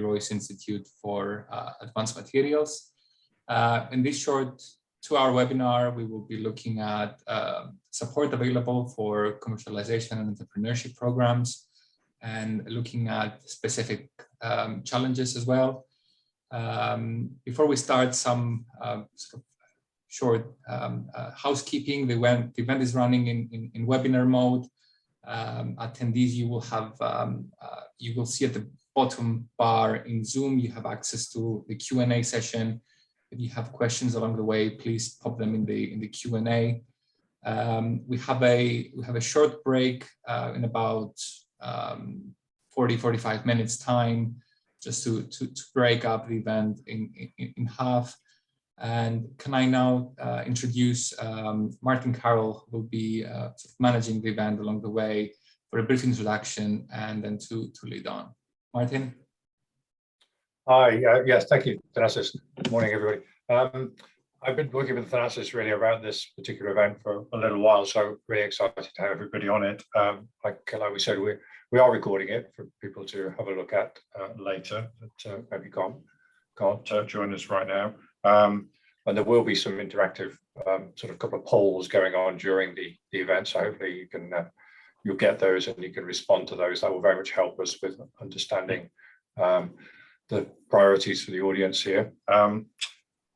Royce Institute for Advanced Materials. In this short 2-hour webinar, we will be looking at support available for commercialization and entrepreneurship programs, and looking at specific challenges as well. Before we start, some sort of short housekeeping. The event is running in webinar mode. Attendees, you will see at the bottom bar in Zoom, you have access to the Q&A session. If you have questions along the way, please pop them in the Q&A. We have a short break in about 40-45 minutes time, just to break up the event in half. And can I now introduce Martin Carroll, who will be sort of managing the event along the way, for a brief introduction and then to lead on. Martin? Hi, yes, thank you, Thanasis. Good morning, everybody. I've been working with Thanasis really around this particular event for a little while, so really excited to have everybody on it. Like we said, we are recording it for people to have a look at later, but maybe can't join us right now. And there will be some interactive sort of couple of polls going on during the event, so hopefully you'll get those and you can respond to those. That will very much help us with understanding the priorities for the audience here.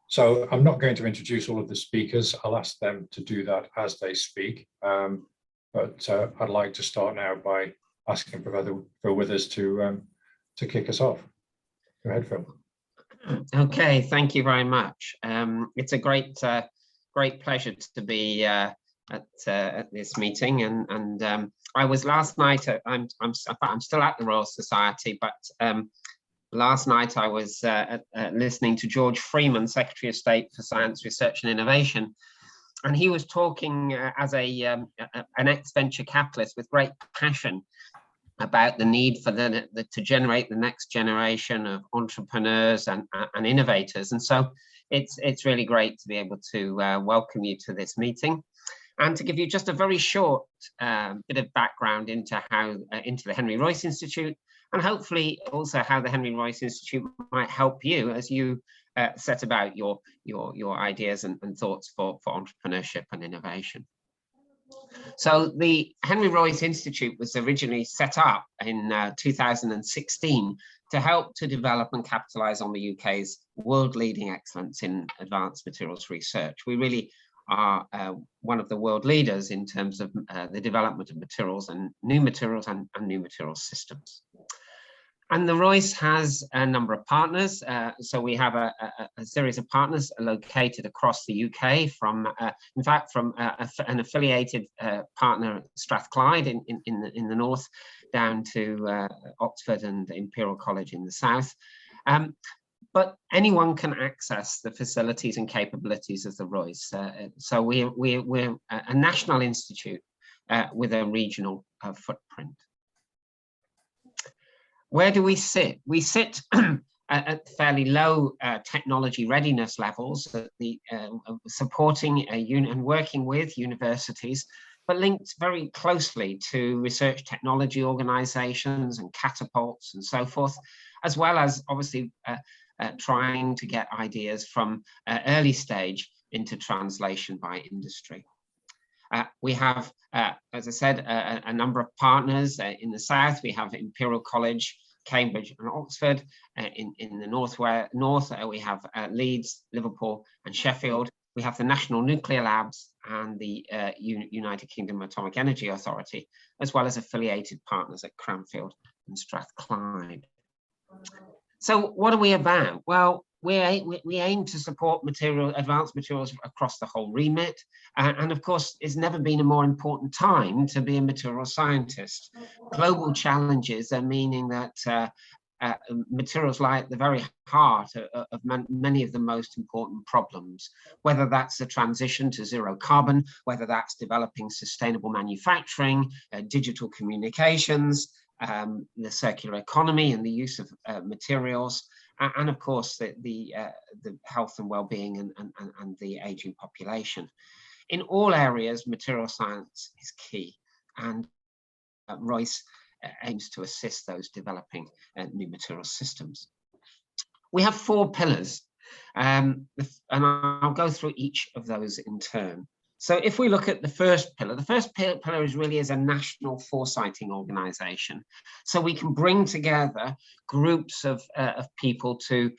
So I'm not going to introduce all of the speakers. I'll ask them to do that as they speak. But I'd like to start now by asking Professor Phil Withers to kick us off. Go ahead, Phil. Okay, thank you very much. It's a great pleasure to be at this meeting, and I was last night. I'm still at the Royal Society, but last night I was listening to George Freeman, Secretary of State for Science, Research and Innovation, and he was talking as an ex-venture capitalist with great passion about the need for to generate the next generation of entrepreneurs and innovators. And so it's really great to be able to welcome you to this meeting, and to give you just a very short bit of background into into the Henry Royce Institute, and hopefully also how the Henry Royce Institute might help you as you set about your ideas and thoughts for entrepreneurship and innovation. So the Henry Royce Institute was originally set up in 2016 to help to develop and capitalize on the UK's world-leading excellence in advanced materials research. We really are one of the world leaders in terms of the development of materials and new materials systems. And the Royce has a number of partners. So we have a series of partners located across the UK, from in fact from an affiliated partner, Strathclyde in the north, down to Oxford and Imperial College in the south. But anyone can access the facilities and capabilities of the Royce. So we're a national institute with a regional footprint. Where do we sit? We sit at fairly low technology readiness levels, supporting and working with universities, but linked very closely to research technology organizations and catapults and so forth, as well as obviously trying to get ideas from early stage into translation by industry. We have, as I said, a number of partners in the south. We have Imperial College, Cambridge and Oxford. In the north, we have Leeds, Liverpool and Sheffield. We have the National Nuclear Labs and the United Kingdom Atomic Energy Authority, as well as affiliated partners at Cranfield and Strathclyde. So what are we about? Well, we aim to support advanced materials across the whole remit. And of course, it's never been a more important time to be a material scientist. Global challenges are meaning that materials lie at the very heart of many of the most important problems, whether that's the transition to zero carbon, whether that's developing sustainable manufacturing, digital communications, the circular economy and the use of materials, and of course the health and well-being and the aging population. In all areas, material science is key, and Royce aims to assist those developing new material systems. We have 4 pillars, and I'll go through each of those in turn. So if we look at the first pillar is really as a national foresighting organisation. So we can bring together groups of people to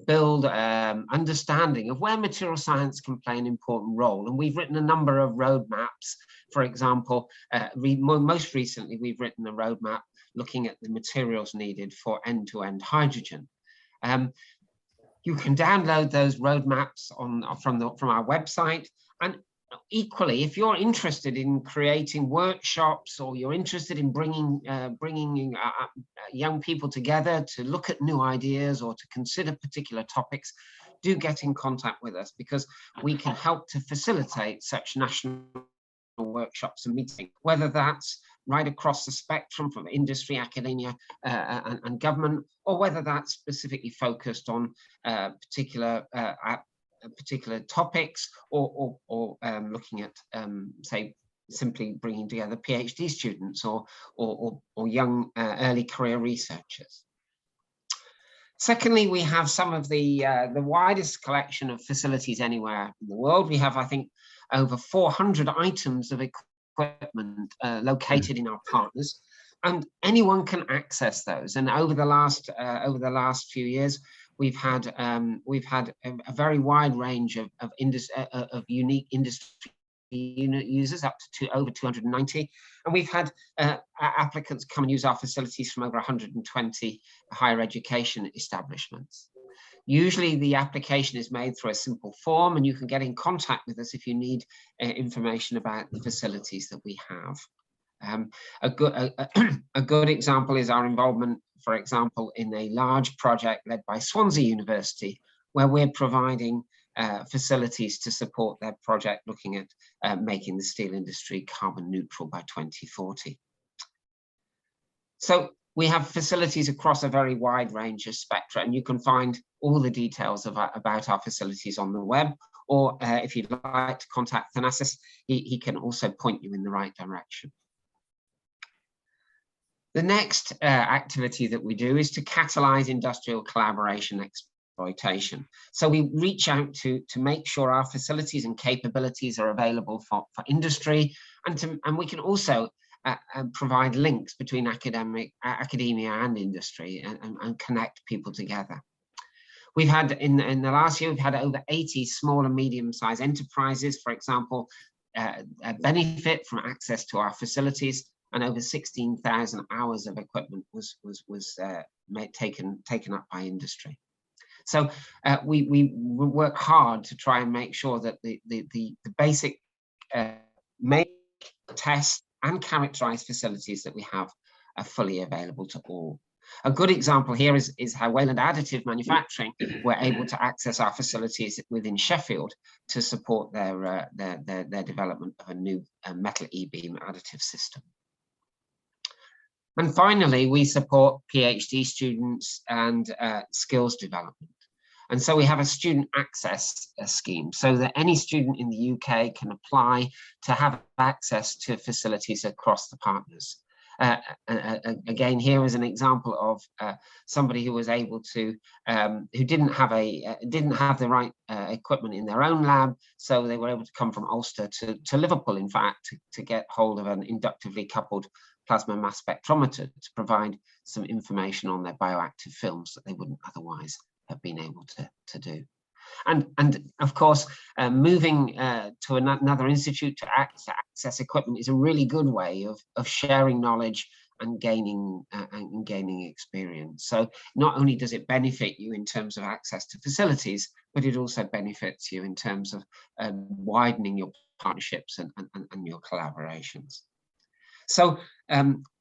build understanding of where material science can play an important role. And we've written a number of roadmaps. For example, most recently, we've written a roadmap looking at the materials needed for end-to-end hydrogen. You can download those roadmaps from our website. And equally, if you're interested in creating workshops, or you're interested in bringing young people together to look at new ideas or to consider particular topics, do get in contact with us, because we can help to facilitate such national workshops and meetings, whether that's right across the spectrum from industry, academia, and government, or whether that's specifically focused on particular topics, or looking at, say, simply bringing together PhD students or young early career researchers. Secondly, we have some of the widest collection of facilities anywhere in the world. We have, I think, over 400 items of equipment located in our partners, and anyone can access those. And over the last few years, we've had a very wide range of unique industry unit users, up to over 290, and we've had applicants come and use our facilities from over 120 higher education establishments. Usually the application is made through a simple form, and you can get in contact with us if you need information about the facilities that we have. A good example is our involvement, for example, in a large project led by Swansea University, where we're providing facilities to support their project looking at making the steel industry carbon neutral by 2040. So we have facilities across a very wide range of spectra, and you can find all the details about our facilities on the web, or if you'd like to contact Thanasis, he can also point you in the right direction. The next activity that we do is to catalyse industrial collaboration exploitation. So we reach out to make sure our facilities and capabilities are available for industry, and we can also provide links between academia and industry, and connect people together. We've had, in the last year, we've had over 80 small and medium-sized enterprises, for example, benefit from access to our facilities, and over 16,000 hours of equipment was taken up by industry. So we work hard to try and make sure that the basic make, test, and characterize facilities that we have are fully available to all. A good example here is how Wayland Additive Manufacturing were able to access our facilities within Sheffield to support their development of a new metal e-beam additive system. And finally, we support PhD students and skills development. And so we have a student access scheme, so that any student in the UK can apply to have access to facilities across the partners. Again, here is an example of somebody who was able to, who didn't have the right equipment in their own lab, so they were able to come from Ulster to Liverpool, in fact, to get hold of an inductively coupled plasma mass spectrometer to provide some information on their bioactive films that they wouldn't otherwise have been able to do. And of course, moving to another institute to access equipment is a really good way of sharing knowledge and gaining experience. So not only does it benefit you in terms of access to facilities, but it also benefits you in terms of widening your partnerships and your collaborations. So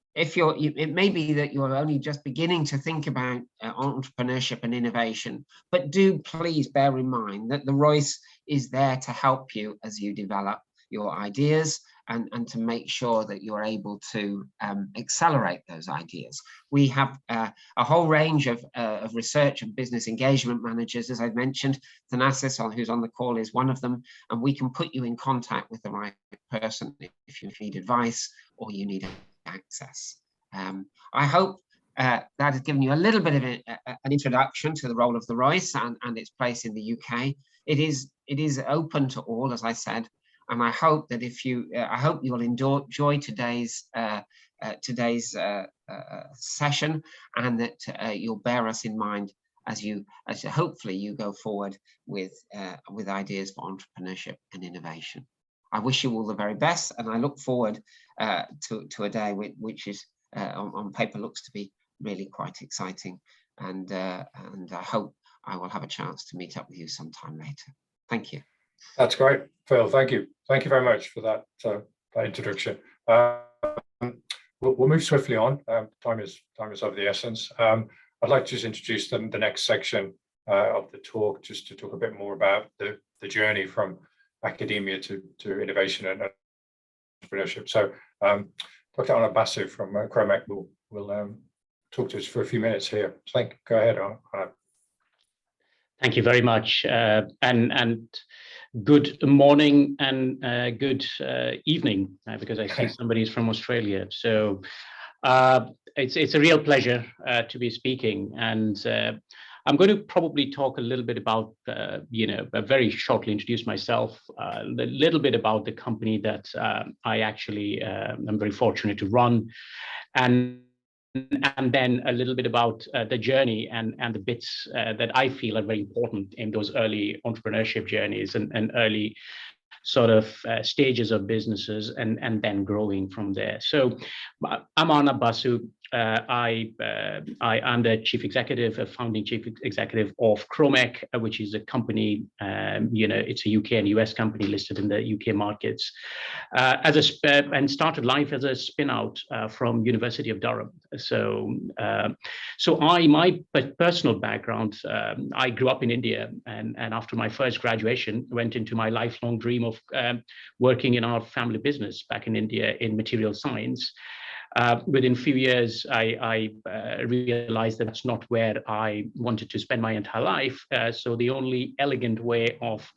it may be that you're only just beginning to think about entrepreneurship and innovation, but do please bear in mind that the Royce is there to help you as you develop your ideas and to make sure that you're able to accelerate those ideas. We have a whole range of research and business engagement managers, as I mentioned. Thanasis, who's on the call, is one of them, and we can put you in contact with the right person if you need advice or you need access. I hope that has given you a little bit of an introduction to the role of the ROIS and its place in the UK. It is open to all, as I said, and I hope that I hope you will enjoy today's session, and that you'll bear us in mind as hopefully you go forward with ideas for entrepreneurship and innovation. I wish you all the very best, and I look forward to a day which is on paper looks to be really quite exciting, and I hope I will have a chance to meet up with you sometime later. Thank you. That's great, Phil. Thank you very much for that introduction. We'll move swiftly on. Time is of the essence. I'd like to just introduce the next section of the talk, just to talk a bit more about the journey from academia to innovation and entrepreneurship. So Dr. Anna Basu from Cromec will talk to us for a few minutes here. Go ahead, Anna. Thank you very much, and good morning and good evening, because I see somebody's from Australia. So it's a real pleasure to be speaking, and I'm going to probably talk a little bit about, very shortly introduce myself, a little bit about the company that I actually am very fortunate to run, and then a little bit about the journey and the bits that I feel are very important in those early entrepreneurship journeys and early sort of stages of businesses, and then growing from there. So I'm Anna Basu. I am the chief executive, founding chief executive of Cromec, which is a company, it's a UK and US company listed in the UK markets, and started life as a spin out from University of Durham. So my personal background, I grew up in India, and after my first graduation, went into my lifelong dream of working in our family business back in India in material science. Within a few years, I realized that that's not where I wanted to spend my entire life. So the only elegant way of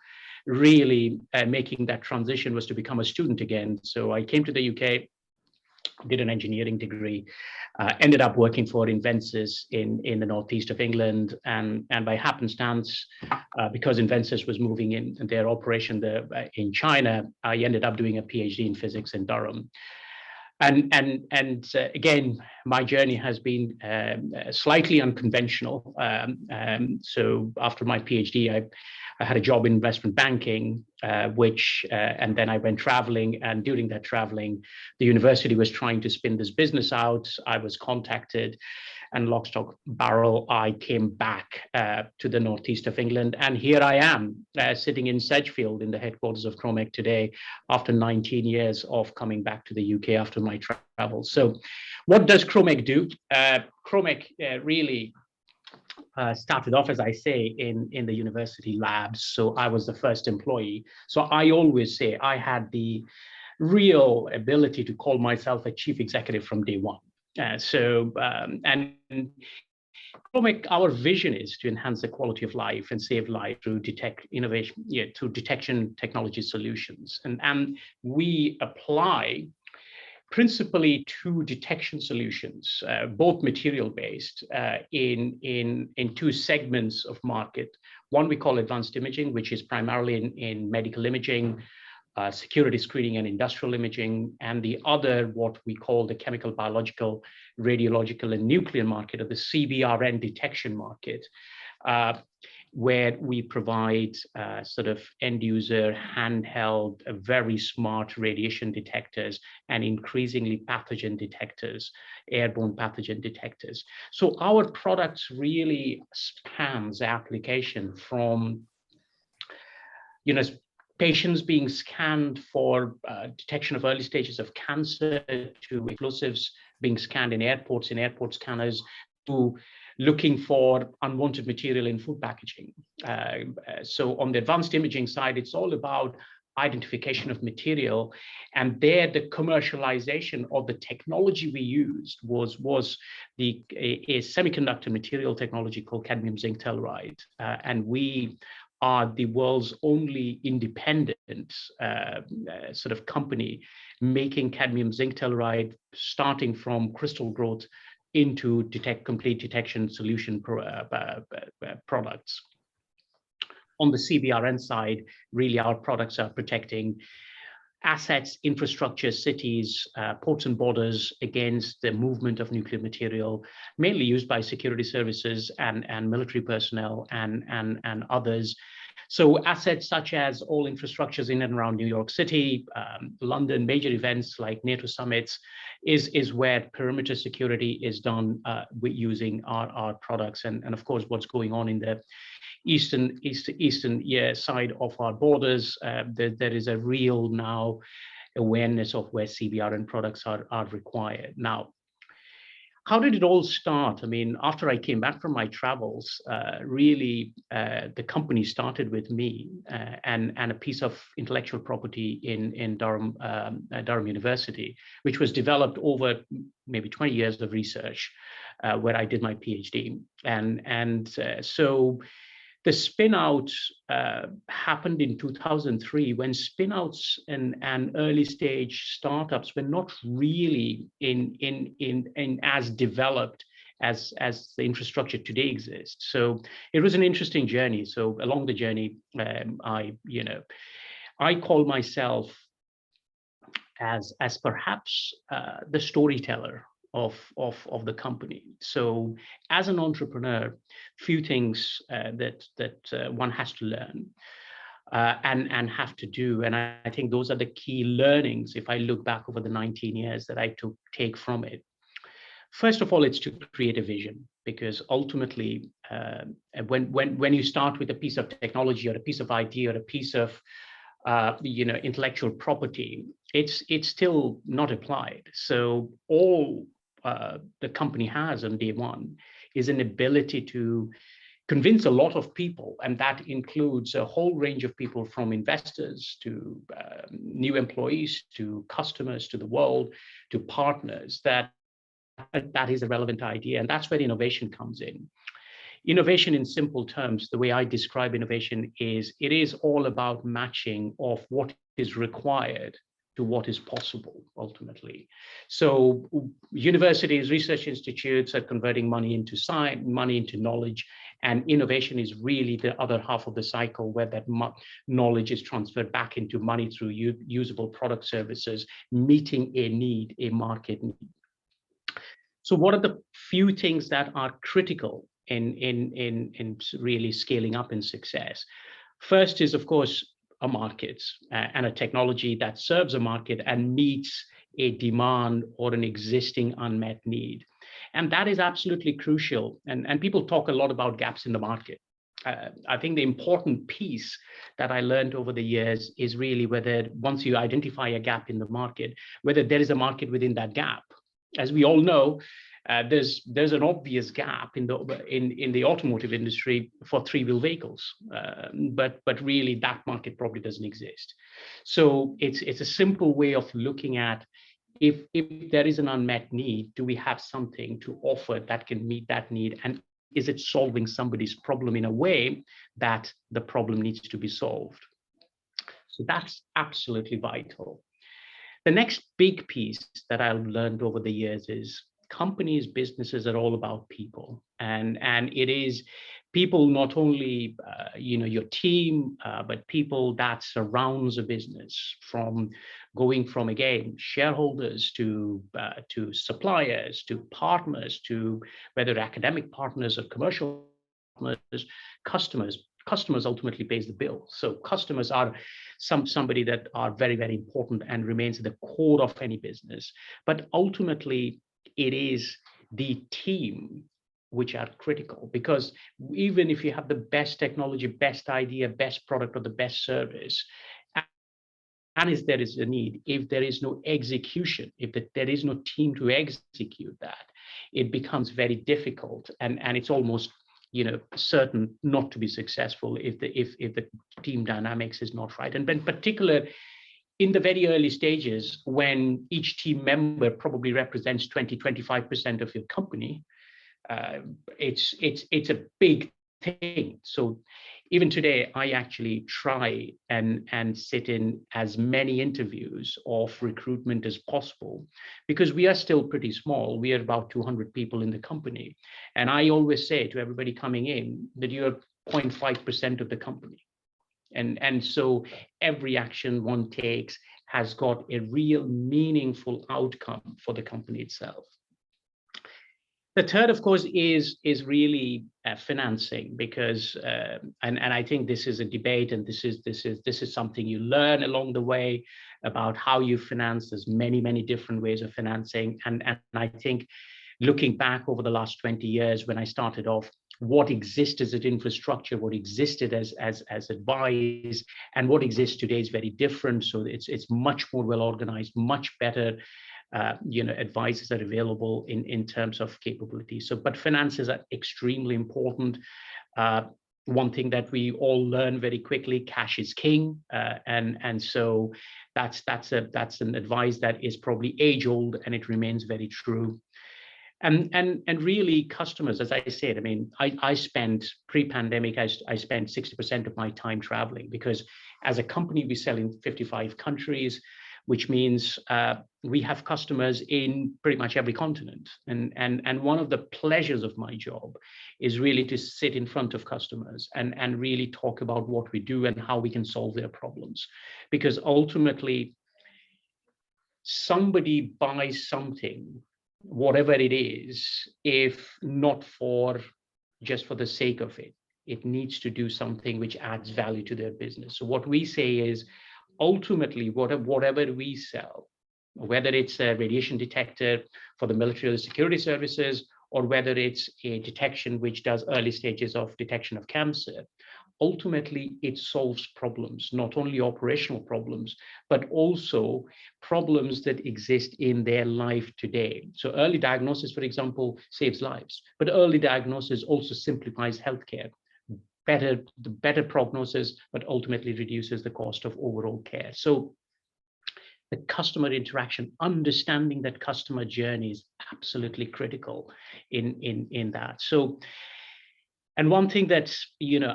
really making that transition was to become a student again. So I came to the UK, did an engineering degree, ended up working for Invensys in the northeast of England, and by happenstance, because Invensys was moving in their operation there in China, I ended up doing a PhD in physics in Durham. And again, my journey has been slightly unconventional. So after my PhD, I had a job in investment banking, and then I went traveling. And during that traveling, the university was trying to spin this business out. I was contacted, and lock, stock, barrel, I came back to the northeast of England. And here I am sitting in Sedgefield in the headquarters of Cromec today, after 19 years of coming back to the UK after my travels. So what does Cromec do? Cromec really started off, as I say, in the university labs. So I was the first employee. So I always say I had the real ability to call myself a chief executive from day one. And Cromec, our vision is to enhance the quality of life and save life through through detection technology solutions. And we apply principally two detection solutions, both material-based, in two segments of market. One we call advanced imaging, which is primarily in medical imaging, security screening and industrial imaging, and the other, what we call the chemical, biological, radiological, and nuclear market, or the CBRN detection market, where we provide sort of end user handheld, very smart radiation detectors and increasingly pathogen detectors, airborne pathogen detectors. So our products really spans application from, patients being scanned for detection of early stages of cancer, to explosives being scanned in airport scanners, to looking for unwanted material in food packaging. So on the advanced imaging side, it's all about identification of material, and there the commercialization of the technology we used was a semiconductor material technology called cadmium zinc telluride, and we are the world's only independent sort of company making cadmium zinc telluride, starting from crystal growth into complete detection solution products. On the CBRN side, really our products are protecting assets, infrastructure, cities, ports and borders against the movement of nuclear material, mainly used by security services and military personnel and others. So assets such as all infrastructures in and around New York City, London, major events like NATO summits is where perimeter security is done with using our products. And of course, what's going on in the eastern side of our borders, there is a real now awareness of where CBRN products are required. Now, how did it all start? I mean, after I came back from my travels, really the company started with me and a piece of intellectual property in Durham University, which was developed over maybe 20 years of research, where I did my PhD. So the spin out happened in 2003, when spin outs and early stage startups were not really in as developed as the infrastructure today exists. So it was an interesting journey. So along the journey, I call myself as perhaps the storyteller of the company. So as an entrepreneur, few things that one has to learn and have to do. And I think those are the key learnings, if I look back over the 19 years that I take from it. First of all, it's to create a vision, because ultimately, when you start with a piece of technology or a piece of idea or a piece of intellectual property, it's still not applied. So all the company has on day one is an ability to convince a lot of people, and that includes a whole range of people, from investors to new employees to customers to the world to partners, that is a relevant idea. And that's where innovation comes in. Innovation, in simple terms, the way I describe innovation is it is all about matching of what is required to what is possible, ultimately. So universities, research institutes are converting money into science, money into knowledge, and innovation is really the other half of the cycle, where that knowledge is transferred back into money through usable product services, meeting a need, a market need. So what are the few things that are critical in really scaling up in success? First is, of course, a market and a technology that serves a market and meets a demand or an existing unmet need. And that is absolutely crucial. And people talk a lot about gaps in the market. I think the important piece that I learned over the years is really whether, once you identify a gap in the market, whether there is a market within that gap. As we all know, there's an obvious gap in the automotive industry for three-wheel vehicles, but really that market probably doesn't exist. So it's a simple way of looking at, if there is an unmet need, do we have something to offer that can meet that need, and is it solving somebody's problem in a way that the problem needs to be solved? So that's absolutely vital. The next big piece that I've learned over the years is companies, businesses are all about people, and it is people, not only your team, but people that surrounds a business, going from again shareholders to suppliers to partners, to whether academic partners or commercial partners, customers. Customers ultimately pays the bill. So customers are somebody that are very, very important and remains at the core of any business. But ultimately, it is the team which are critical, because even if you have the best technology, best idea, best product, or the best service, and if there is a need, if there is no execution, if there is no team to execute that, it becomes very difficult, and it's almost certain not to be successful if the team dynamics is not right. And in particular, in the very early stages, when each team member probably represents 20-25% of your company, it's a big thing. So even today, I actually try and sit in as many interviews of recruitment as possible, because we are still pretty small. We are about 200 people in the company. And I always say to everybody coming in that you're 0.5% of the company. And so every action one takes has got a real meaningful outcome for the company itself. The third, of course, is really financing, because and I think this is a debate, and this is something you learn along the way about how you finance. There's many different ways of financing, and I think looking back over the last 20 years, when I started off, what existed as infrastructure, what existed as advice, and what exists today is very different. So it's much more well organized, much better. Advices are available in terms of capability. So, but finances are extremely important. One thing that we all learn very quickly: cash is king, and so that's an advice that is probably age old, and it remains very true. And really, customers, as I said, I mean, I spent pre-pandemic, I spent 60% of my time traveling, because as a company we sell in 55 countries. Which means we have customers in pretty much every continent. And one of the pleasures of my job is really to sit in front of customers and really talk about what we do and how we can solve their problems. Because ultimately, somebody buys something, whatever it is, if not just for the sake of it, it needs to do something which adds value to their business. So what we say is, ultimately, whatever we sell, whether it's a radiation detector for the military or the security services, or whether it's a detection which does early stages of detection of cancer, ultimately it solves problems, not only operational problems, but also problems that exist in their life today. So early diagnosis, for example, saves lives, but early diagnosis also simplifies healthcare. Better prognosis, but ultimately reduces the cost of overall care. So the customer interaction, understanding that customer journey is absolutely critical in that. So, and one thing that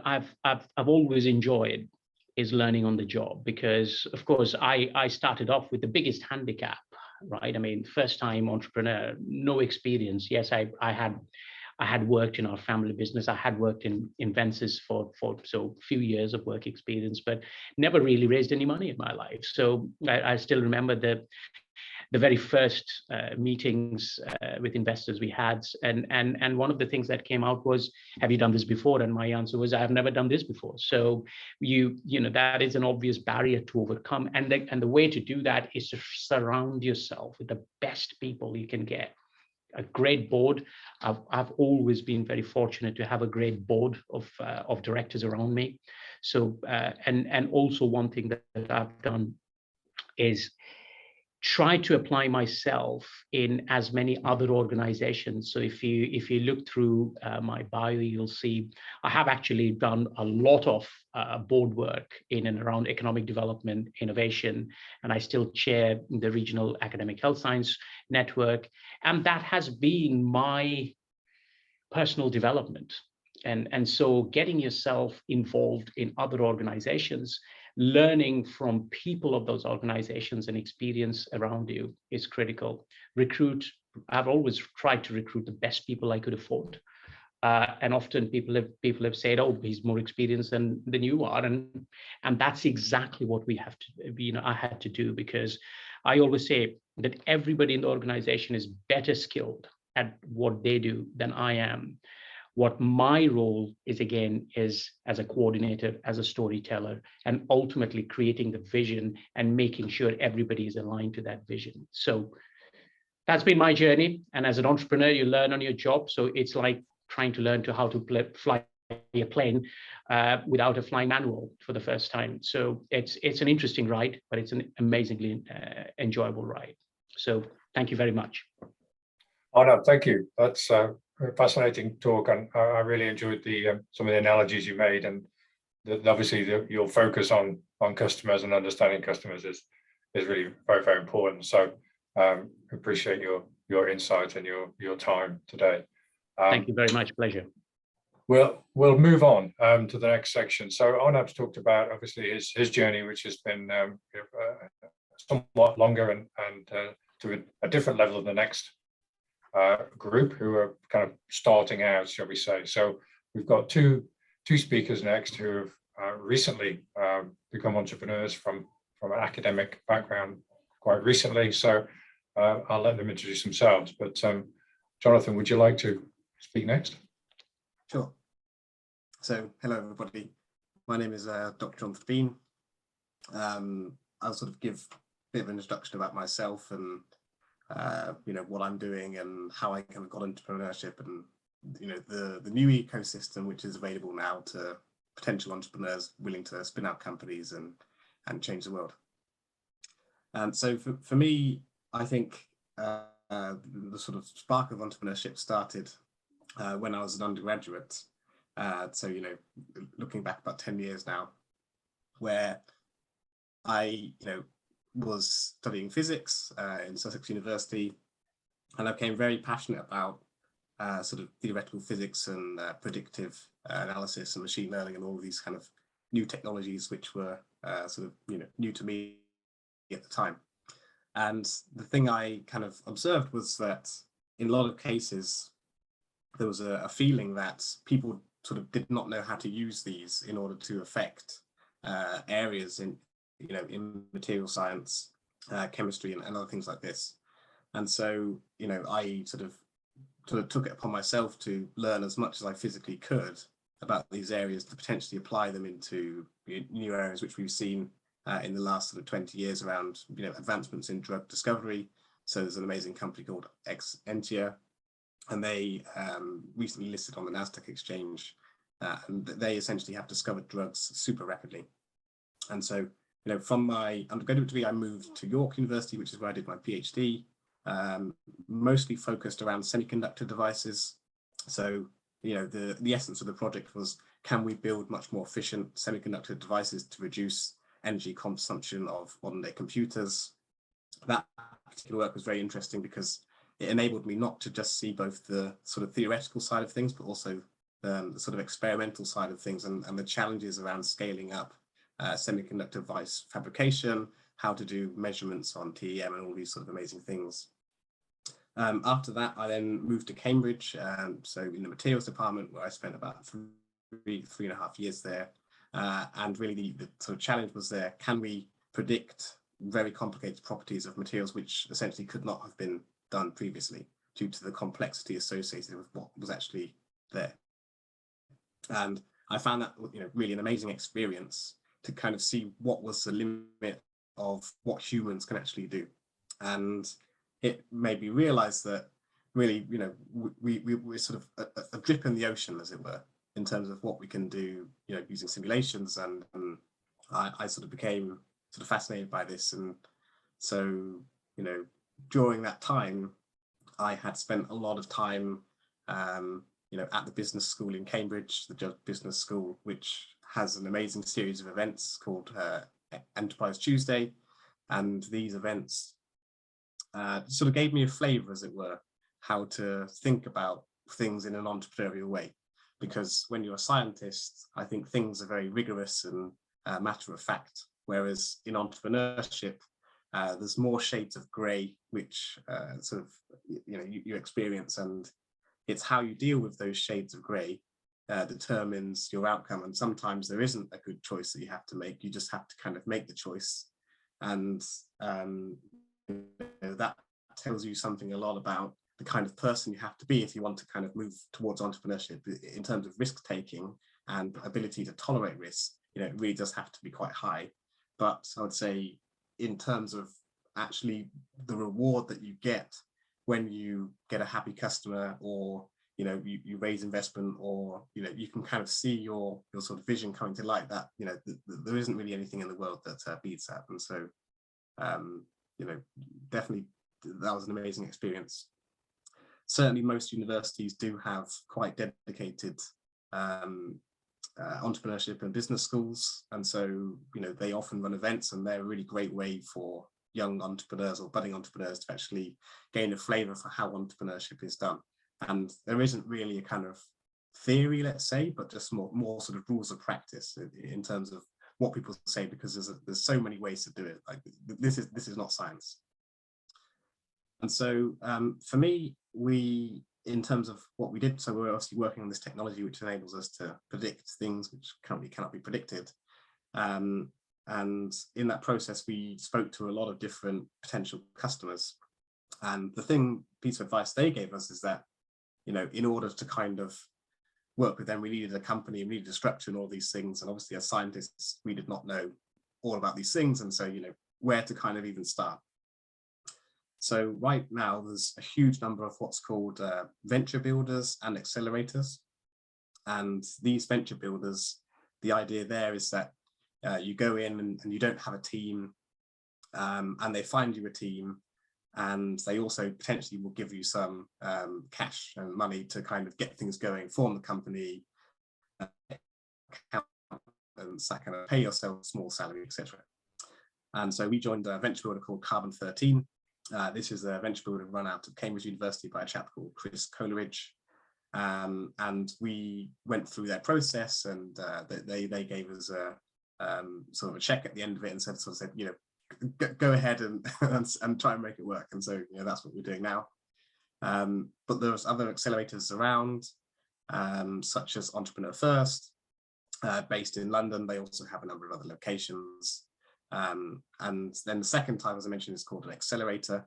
I've always enjoyed is learning on the job, because of course I started off with the biggest handicap, right? I mean, first time entrepreneur, no experience. Yes, I had worked in our family business. I had worked in Vensis for so few years of work experience, but never really raised any money in my life. So I still remember the very first meetings with investors we had, and one of the things that came out was, "Have you done this before?" And my answer was, "I have never done this before." So that is an obvious barrier to overcome, and the way to do that is to surround yourself with the best people you can get. A great board. I've always been very fortunate to have a great board of directors around me. So and also one thing that I've done is try to apply myself in as many other organizations. So if you look through my bio, you'll see I have actually done a lot of board work in and around economic development, innovation, and I still chair the regional academic health science network, and that has been my personal development. And so getting yourself involved in other organizations, learning from people of those organizations and experience around you is critical. I've always tried to recruit the best people I could afford. And often people have said, "Oh, he's more experienced than you are," and that's exactly what we have to, I had to do, because I always say that everybody in the organization is better skilled at what they do than I am. What my role is, again, is as a coordinator, as a storyteller, and ultimately creating the vision and making sure everybody is aligned to that vision. So that's been my journey. And as an entrepreneur, you learn on your job. So it's like trying to learn how to fly a plane without a flying manual for the first time. So it's an interesting ride, but it's an amazingly enjoyable ride. So thank you very much. Oh, no, thank you. That's a fascinating talk, and I really enjoyed some of the analogies you made, and obviously your focus on customers and understanding customers is really very, very important. So appreciate your insight and your time today. Thank you very much. Pleasure. we'll move on to the next section. So Arnab's talked about obviously his journey, which has been somewhat longer and to a different level than the next group who are kind of starting out, shall we say. So we've got two speakers next who have recently become entrepreneurs from an academic background quite recently. So I'll let them introduce themselves. But Jonathan, would you like to speak next? Sure. So hello everybody. My name is Dr. Jonathan Bean. I'll sort of give a bit of an introduction about myself and what I'm doing and how I kind of got into entrepreneurship and the new ecosystem which is available now to potential entrepreneurs willing to spin out companies and change the world. So for me, I think the sort of spark of entrepreneurship started when I was an undergraduate. So looking back about 10 years now, where I was studying physics in Sussex University, and I became very passionate about sort of theoretical physics and predictive analysis and machine learning and all of these kind of new technologies which were sort of new to me at the time. And the thing I kind of observed was that in a lot of cases there was a feeling that people sort of did not know how to use these in order to affect areas in material science, chemistry, and other things like this. And so I sort of took it upon myself to learn as much as I physically could about these areas to potentially apply them into new areas which we've seen in the last sort of 20 years around advancements in drug discovery. So there's an amazing company called Exscientia, and they recently listed on the Nasdaq exchange, and they essentially have discovered drugs super rapidly. And so from my undergraduate degree, I moved to York University, which is where I did my PhD, mostly focused around semiconductor devices. So the essence of the project was, can we build much more efficient semiconductor devices to reduce energy consumption of modern day computers? That particular work was very interesting because it enabled me not to just see both the sort of theoretical side of things, but also the sort of experimental side of things and the challenges around scaling up semiconductor device fabrication, how to do measurements on TEM and all these sort of amazing things. After that, I then moved to Cambridge, so in the materials department, where I spent about three and a half years there. And really the sort of challenge was there, can we predict very complicated properties of materials which essentially could not have been done previously due to the complexity associated with what was actually there. And I found that really an amazing experience to kind of see what was the limit of what humans can actually do. And it made me realize that really, we're sort of a drip in the ocean, as it were, in terms of what we can do, using simulations. And I sort of became sort of fascinated by this. And so, during that time, I had spent a lot of time, at the business school in Cambridge, the Georgiou Business School, which has an amazing series of events called Enterprise Tuesday. And these events sort of gave me a flavor, as it were, how to think about things in an entrepreneurial way. Because when you're a scientist, I think things are very rigorous and matter of fact. Whereas in entrepreneurship, there's more shades of grey, which sort of you experience, and it's how you deal with those shades of grey determines your outcome. And sometimes there isn't a good choice that you have to make. You just have to kind of make the choice, and that tells you something a lot about the kind of person you have to be if you want to kind of move towards entrepreneurship in terms of risk taking and ability to tolerate risk. It really does have to be quite high. But I would say in terms of actually the reward that you get when you get a happy customer, or you raise investment, or you can kind of see your sort of vision coming to light, that there isn't really anything in the world that beats that. And so definitely that was an amazing experience. Certainly most universities do have quite dedicated entrepreneurship and business schools, and so they often run events, and they're a really great way for young entrepreneurs or budding entrepreneurs to actually gain a flavor for how entrepreneurship is done. And there isn't really a kind of theory, let's say, but just more sort of rules of practice in terms of what people say, because there's so many ways to do it. Like this is not science. And so for me, in terms of what we did, so we're obviously working on this technology which enables us to predict things which currently cannot be predicted. And in that process, we spoke to a lot of different potential customers. And the piece of advice they gave us is that, you know, in order to kind of work with them, we needed a company, we needed a structure and all these things. And obviously as scientists, we did not know all about these things. And so, you know, where to kind of even start. So right now, there's a huge number of what's called venture builders and accelerators. And these venture builders, the idea there is that you go in and you don't have a team, and they find you a team, and they also potentially will give you some cash and money to kind of get things going, form the company, and that kind of pay yourself a small salary, etc. And so we joined a venture builder called Carbon 13. This is a venture builder run out of Cambridge University by a chap called Chris Coleridge. And we went through their process, and they gave us a sort of a check at the end of it and said, you know, go ahead and try and make it work. And so, you know, that's what we're doing now. But there's other accelerators around, such as Entrepreneur First, based in London. They also have a number of other locations. And then the second type, as I mentioned, is called an accelerator.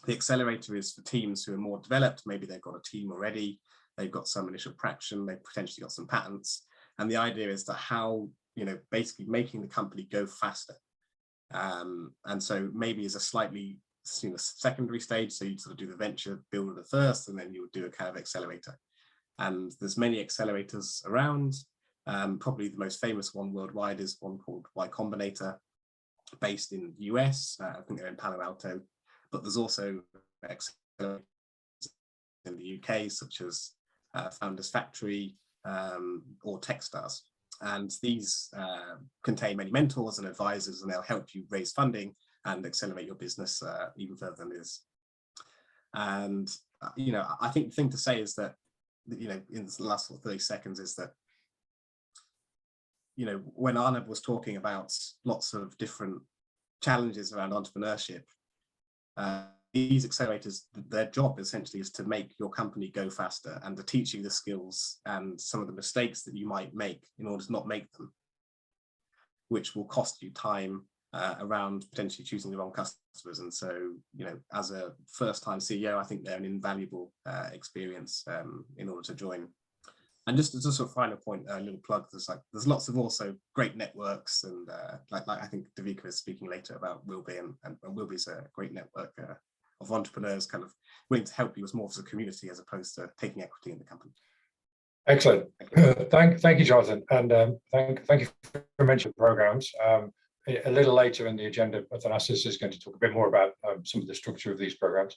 The accelerator is for teams who are more developed. Maybe they've got a team already, they've got some initial traction, they've potentially got some patents. And the idea is that how, you know, basically making the company go faster. And so maybe as a slightly, you know, secondary stage, so you sort of do the venture builder first, and then you would do a kind of accelerator. And there's many accelerators around. Probably the most famous one worldwide is one called Y Combinator, based in the US. I think they're in Palo Alto, but there's also accelerators in the UK, such as Founders Factory or Techstars. And these contain many mentors and advisors, and they'll help you raise funding and accelerate your business even further than this. And, you know, I think the thing to say is that, you know, in the last 30 seconds is that, you know, when Arnab was talking about lots of different challenges around entrepreneurship, these accelerators, their job essentially is to make your company go faster and to teach you the skills and some of the mistakes that you might make in order to not make them, which will cost you time around potentially choosing the wrong customers. And so, you know, as a first-time CEO, I think they're an invaluable experience in order to join. And just as a sort of final point, a little plug, there's lots of also great networks, and like I think Davika is speaking later about Wilby, and Wilby's a great network of entrepreneurs kind of willing to help you as more as a community as opposed to taking equity in the company. Excellent. Thank you, Jonathan, and thank you for mentioning programs. A little later in the agenda, Thanasis is going to talk a bit more about some of the structure of these programs.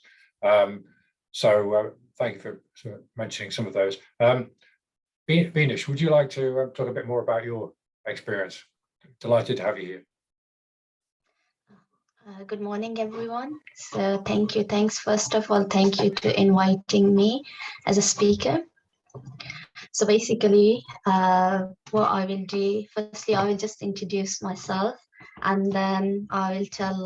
So thank you for mentioning some of those. Beanish, would you like to talk a bit more about your experience? Delighted to have you here. Good morning, everyone. So thanks first of all, thank you to inviting me as a speaker. So basically, what I will do, firstly, I will just introduce myself, and then I will tell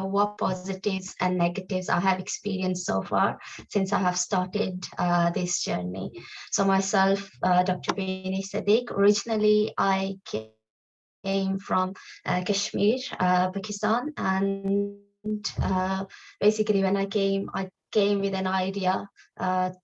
what positives and negatives I have experienced so far since I have started this journey. So myself, Dr. Beanish Sadiq, originally I came from Kashmir, Pakistan, and basically when I came with an idea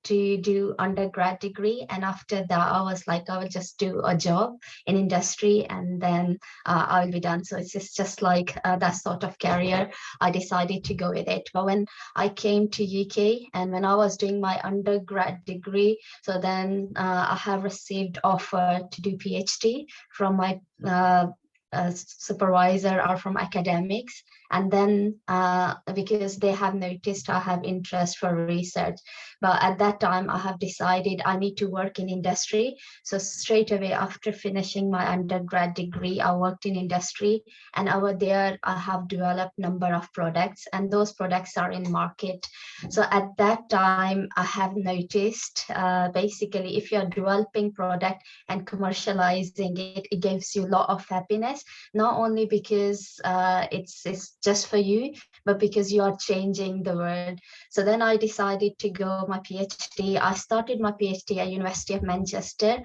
to do undergrad degree, and after that I was like, I will just do a job in industry and then I will be done. So it's just like that sort of career. I decided to go with it. But when I came to UK and when I was doing my undergrad degree, so then I have received offer to do PhD from my supervisor are from academics, and then because they have noticed I have interest for research, but at that time I have decided I need to work in industry. So straight away after finishing my undergrad degree, I worked in industry, and over there I have developed number of products, and those products are in market. So at that time I have noticed basically if you're developing product and commercializing it, it gives you a lot of happiness, not only because it's just for you, but because you are changing the world. So then I decided to go my PhD. I started my PhD at University of Manchester.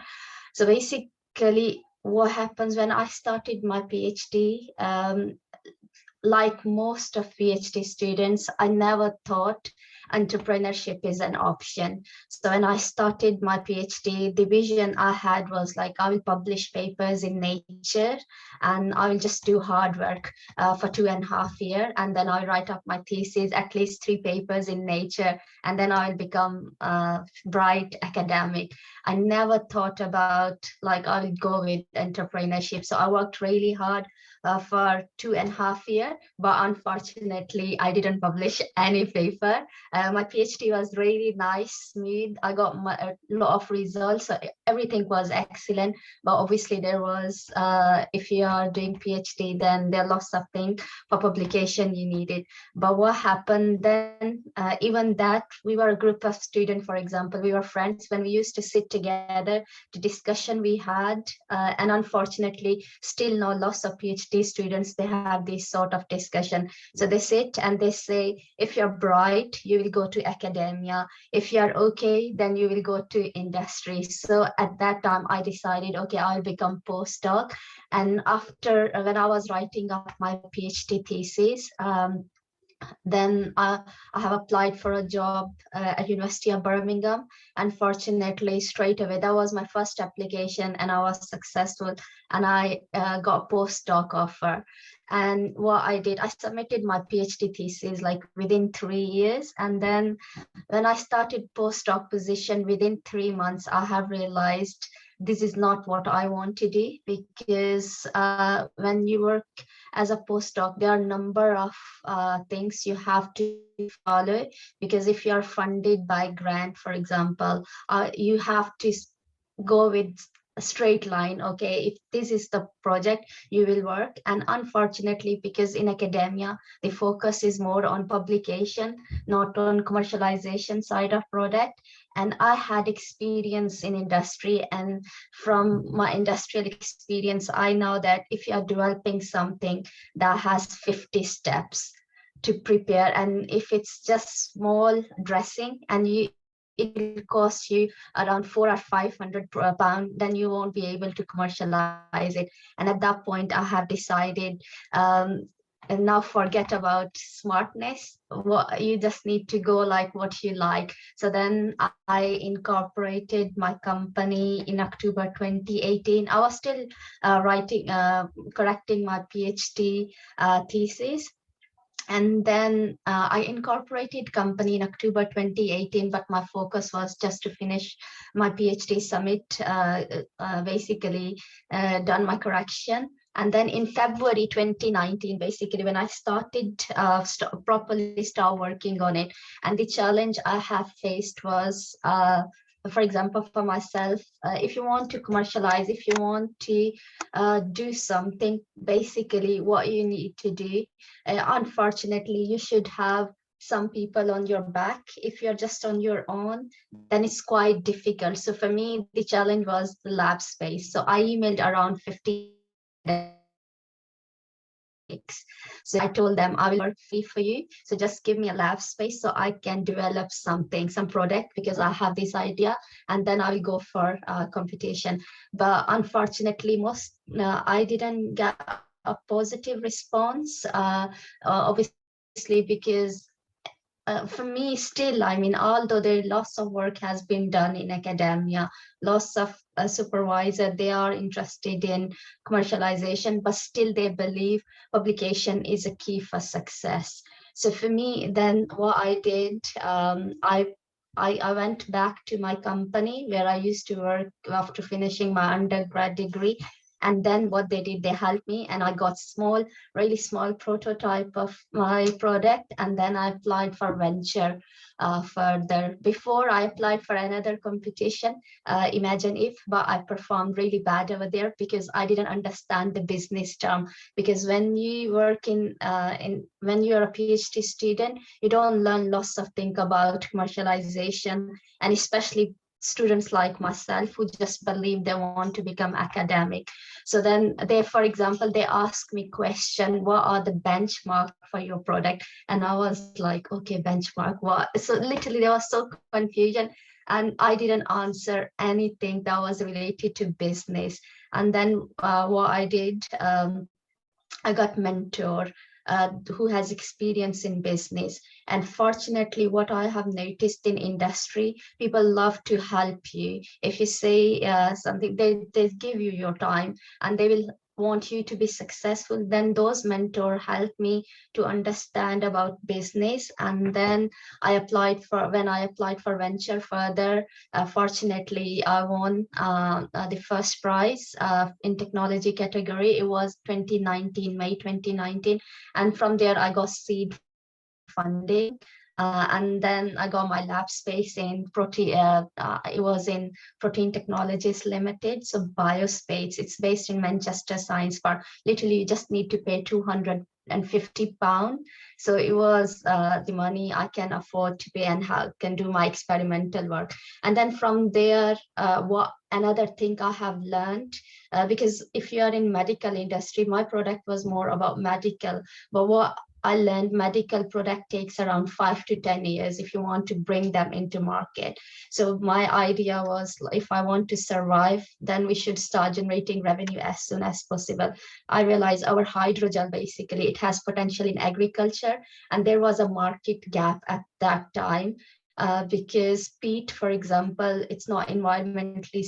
So basically what happens when I started my PhD, like most of PhD students, I never thought entrepreneurship is an option. So when I started my PhD, the vision I had was like, I will publish papers in Nature and I will just do hard work for 2.5 years. And then I'll write up my thesis, at least 3 papers in Nature, and then I'll become a bright academic. I never thought about like I will go with entrepreneurship. So I worked really hard for 2.5 years, but unfortunately I didn't publish any paper. My PhD was really nice, smooth. I got a lot of results, so everything was excellent. But obviously there was, if you are doing PhD, then there are lots of things for publication you needed. But what happened then, even that, we were a group of students, for example, we were friends when we used to sit together, the discussion we had, and unfortunately still now lots of PhD students, they have this sort of discussion. So they sit and they say, if you're bright, you will go to academia. If you're okay, then you will go to industry. So at that time I decided, okay, I'll become postdoc. And after, when I was writing up my PhD thesis, then I have applied for a job at University of Birmingham. Unfortunately, straight away, that was my first application and I was successful, and I got a postdoc offer. And what I did, I submitted my PhD thesis like within 3 years. And then when I started postdoc position, within 3 months, I have realized this is not what I want to do, because when you work as a postdoc, there are a number of things you have to follow, because if you are funded by grant, for example, you have to go with a straight line. Okay, if this is the project, you will work. And unfortunately, because in academia the focus is more on publication, not on commercialization side of product. And I had experience in industry, and from my industrial experience I know that if you are developing something that has 50 steps to prepare, and if it's just small dressing and it will cost you around 400 or 500 pounds, then you won't be able to commercialize it. And at that point I have decided, and now forget about smartness, what you just need to go like what you like. So then I incorporated my company in October 2018. I was still correcting my PhD thesis. And then I incorporated company in October 2018, but my focus was just to finish my PhD summit, basically done my correction. And then in February 2019, basically when I started properly start working on it, and the challenge I have faced was, for example, for myself, if you want to commercialize, if you want to do something, basically what you need to do, unfortunately, you should have some people on your back. If you're just on your own, then it's quite difficult. So for me, the challenge was the lab space. So I emailed around 50. So I told them I will work free for you. So just give me a lab space so I can develop something, some product, because I have this idea, and then I will go for competition. But unfortunately, I didn't get a positive response, obviously, because for me still, I mean, although there lots of work has been done in academia, lots of supervisors, they are interested in commercialization, but still they believe publication is a key for success. So for me, then what I did, I went back to my company where I used to work after finishing my undergrad degree, And then what they did, they helped me, and I got really small prototype of my product. And then I applied for venture further. Before I applied for another competition, Imagine If, but I performed really bad over there because I didn't understand the business term. Because when you work when you're a PhD student, you don't learn lots of things about commercialization, and especially students like myself who just believe they want to become academic. So then for example, they ask me question, what are the benchmark for your product? And I was like, okay, benchmark what? So literally there was so confusion, and I didn't answer anything that was related to business. And then what I did, I got mentor who has experience in business. And fortunately, what I have noticed in industry, people love to help you. If you say something, they give you your time, and they will want you to be successful. Then those mentors helped me to understand about business. And then when I applied for venture further, fortunately I won the first prize in technology category. It was May 2019, and from there I got seed funding. And then I got my lab space in it was in Protein Technologies Limited, so biospace. It's based in Manchester Science Park. Literally, you just need to pay £250. So it was the money I can afford to pay and can do my experimental work. And then from there, another thing I have learned, because if you are in medical industry, my product was more about medical, but what I learned, medical product takes around 5 to 10 years if you want to bring them into market. So my idea was, if I want to survive, then we should start generating revenue as soon as possible. I realized our hydrogel, basically, it has potential in agriculture, and there was a market gap at that time. Because peat, for example, it's not environmentally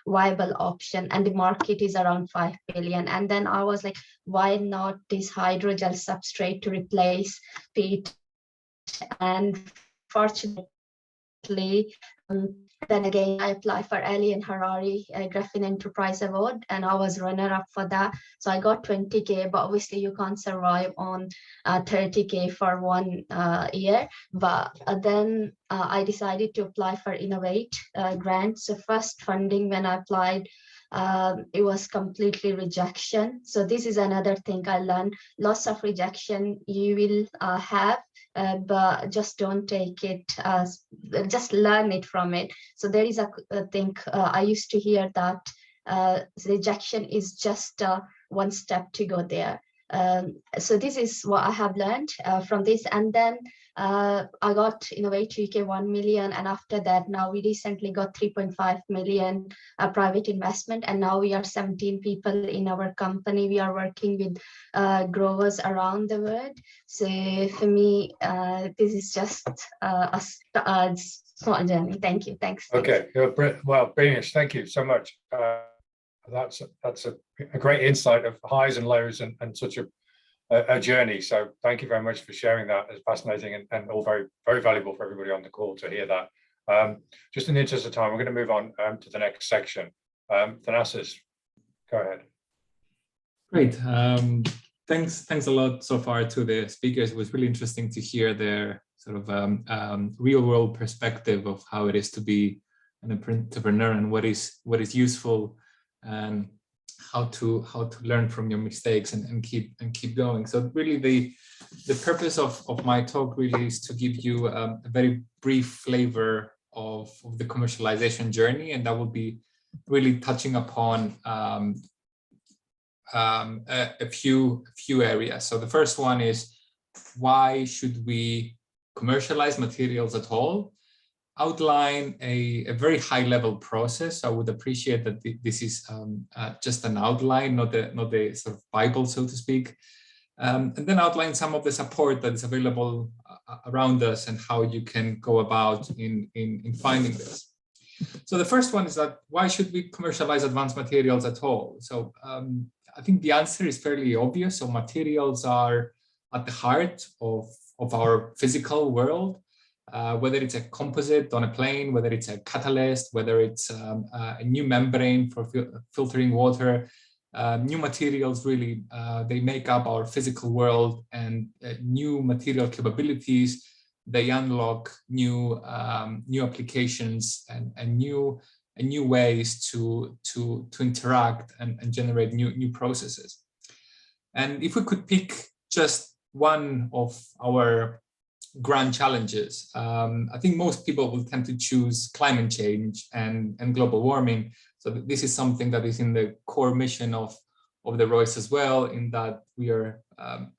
viable option, and the market is around 5 billion. And then I was like, why not this hydrogel substrate to replace peat? And fortunately, then again, I applied for Ali and Harari Graphene Enterprise Award, and I was runner-up for that. So I got 20K, but obviously you can't survive on 30K for 1 year. But then I decided to apply for Innovate grant. So first funding when I applied, it was completely rejection. So this is another thing I learned. Lots of rejection you will have, but just don't take it, just learn it from it. So there is a thing I used to hear that rejection is just one step to go there. So this is what I have learned from this. And then I got Innovate UK 1 million, and after that, now we recently got 3.5 million private investment, and now we are 17 people in our company. We are working with growers around the world. So for me, this is just a small journey. Thank you. Thanks. Okay. Well, brilliant. Thank you so much. That's a great insight of highs and lows and such a journey. So thank you very much for sharing that. It's fascinating and all very, very valuable for everybody on the call to hear that. Just in the interest of time, we're going to move on to the next section. Thanasis, go ahead. Great. Thanks a lot so far to the speakers. It was really interesting to hear their sort of real world perspective of how it is to be an entrepreneur and what is useful, and how to learn from your mistakes and keep going. So really the purpose of my talk really is to give you a very brief flavor of the commercialization journey, and that will be really touching upon a few areas. So the first one is, why should we commercialize materials at all? Outline a very high level process. I would appreciate that this is just an outline, not the sort of Bible, so to speak. And then outline some of the support that is available around us and how you can go about in finding this. So the first one is that, why should we commercialize advanced materials at all? So I think the answer is fairly obvious. So materials are at the heart of our physical world. whether it's a composite on a plane, whether it's a catalyst, whether it's a new membrane for filtering water. New materials really, they make up our physical world, and new material capabilities, they unlock new applications and new ways to interact and generate new processes. And if we could pick just one of our grand challenges, I think most people will tend to choose climate change and global warming. So this is something that is in the core mission of the Royce as well, in that we are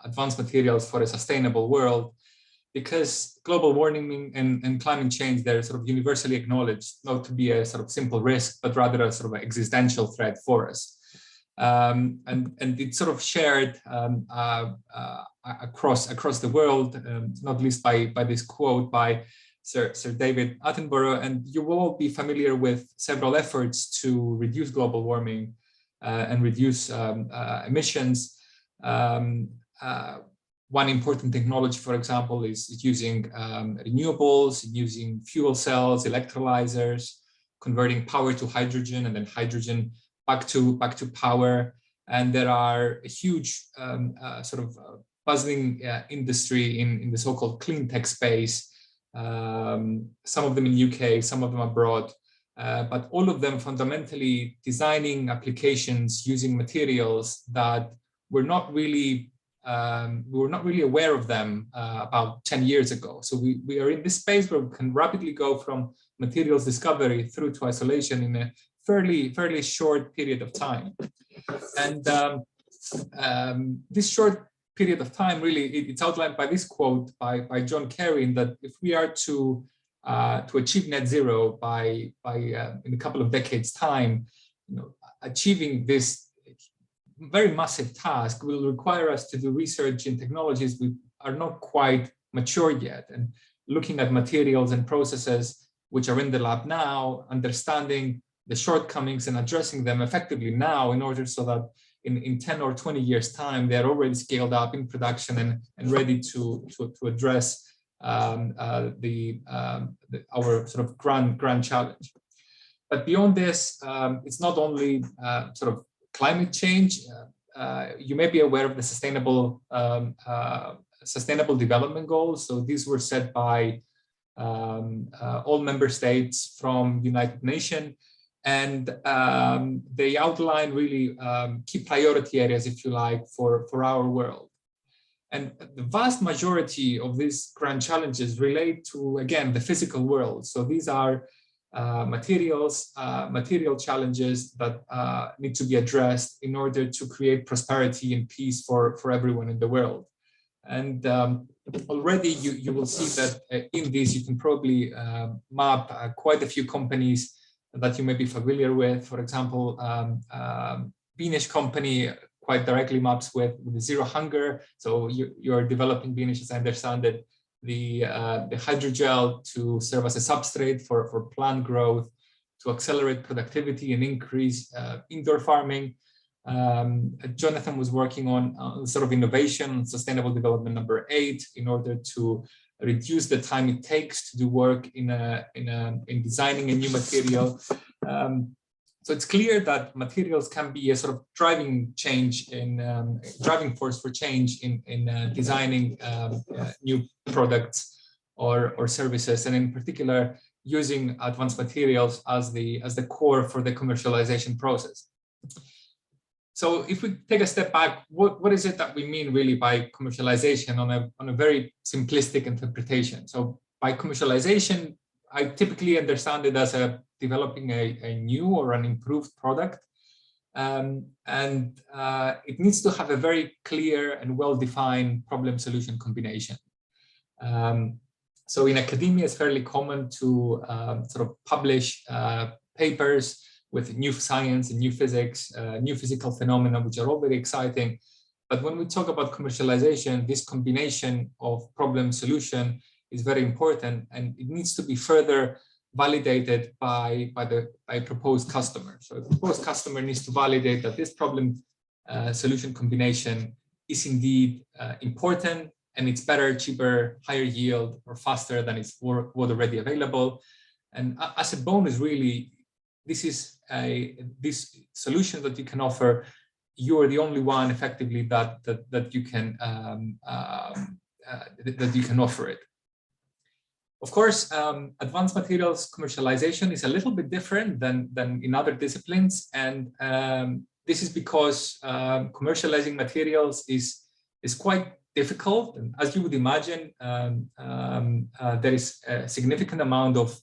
advanced materials for a sustainable world, because global warming and climate change, they're sort of universally acknowledged not to be a sort of simple risk, but rather a sort of existential threat for us. And it's sort of shared across the world, not least by this quote by Sir David Attenborough. And you will all be familiar with several efforts to reduce global warming and reduce emissions. One important technology, for example, is using renewables, using fuel cells, electrolyzers, converting power to hydrogen, and then hydrogen back to power. And there are a huge sort of buzzing industry in the so-called clean tech space. Some of them in UK, some of them abroad, but all of them fundamentally designing applications using materials that we're not really aware of them about 10 years ago. So we are in this space where we can rapidly go from materials discovery through to isolation in a fairly short period of time. And this short period of time, really, it's outlined by this quote by John Kerry, in that if we are to achieve net zero by in a couple of decades' time, achieving this very massive task will require us to do research in technologies we are not quite mature yet, and looking at materials and processes which are in the lab now, understanding the shortcomings and addressing them effectively now, in order so that in 10 or 20 years time they're already scaled up in production and ready to address our sort of grand challenge. But beyond this, it's not only sort of climate change. You may be aware of the sustainable development goals. So these were set by all member states from United Nations, and they outline really key priority areas, if you like, for our world. And the vast majority of these grand challenges relate to, again, the physical world. So these are material challenges that need to be addressed in order to create prosperity and peace for everyone in the world. And already you will see that in this you can probably map quite a few companies that you may be familiar with. For example, Beanish company quite directly maps with zero hunger. So you're developing Beanish, as I understand it, the hydrogel to serve as a substrate for plant growth, to accelerate productivity and increase indoor farming. Jonathan was working on sort of innovation, sustainable development number 8, in order to reduce the time it takes to do work in designing a new material. So it's clear that materials can be a sort of driving force for change in designing new products or services, and in particular using advanced materials as the core for the commercialization process. So if we take a step back, what is it that we mean really by commercialization on a very simplistic interpretation? So by commercialization, I typically understand it as developing a new or an improved product. And it needs to have a very clear and well-defined problem-solution combination. So in academia, it's fairly common to sort of publish papers with new science and new physics, new physical phenomena, which are all very exciting. But when we talk about commercialization, this combination of problem-solution is very important, and it needs to be further validated by a proposed customer. So a proposed customer needs to validate that this problem solution combination is indeed important and it's better, cheaper, higher yield, or faster than it's what already available. And as a bonus, really, this solution that you can offer, you're the only one effectively that you can offer it. Of course, advanced materials commercialization is a little bit different than in other disciplines, and this is because commercializing materials is quite difficult. And as you would imagine, there is a significant amount of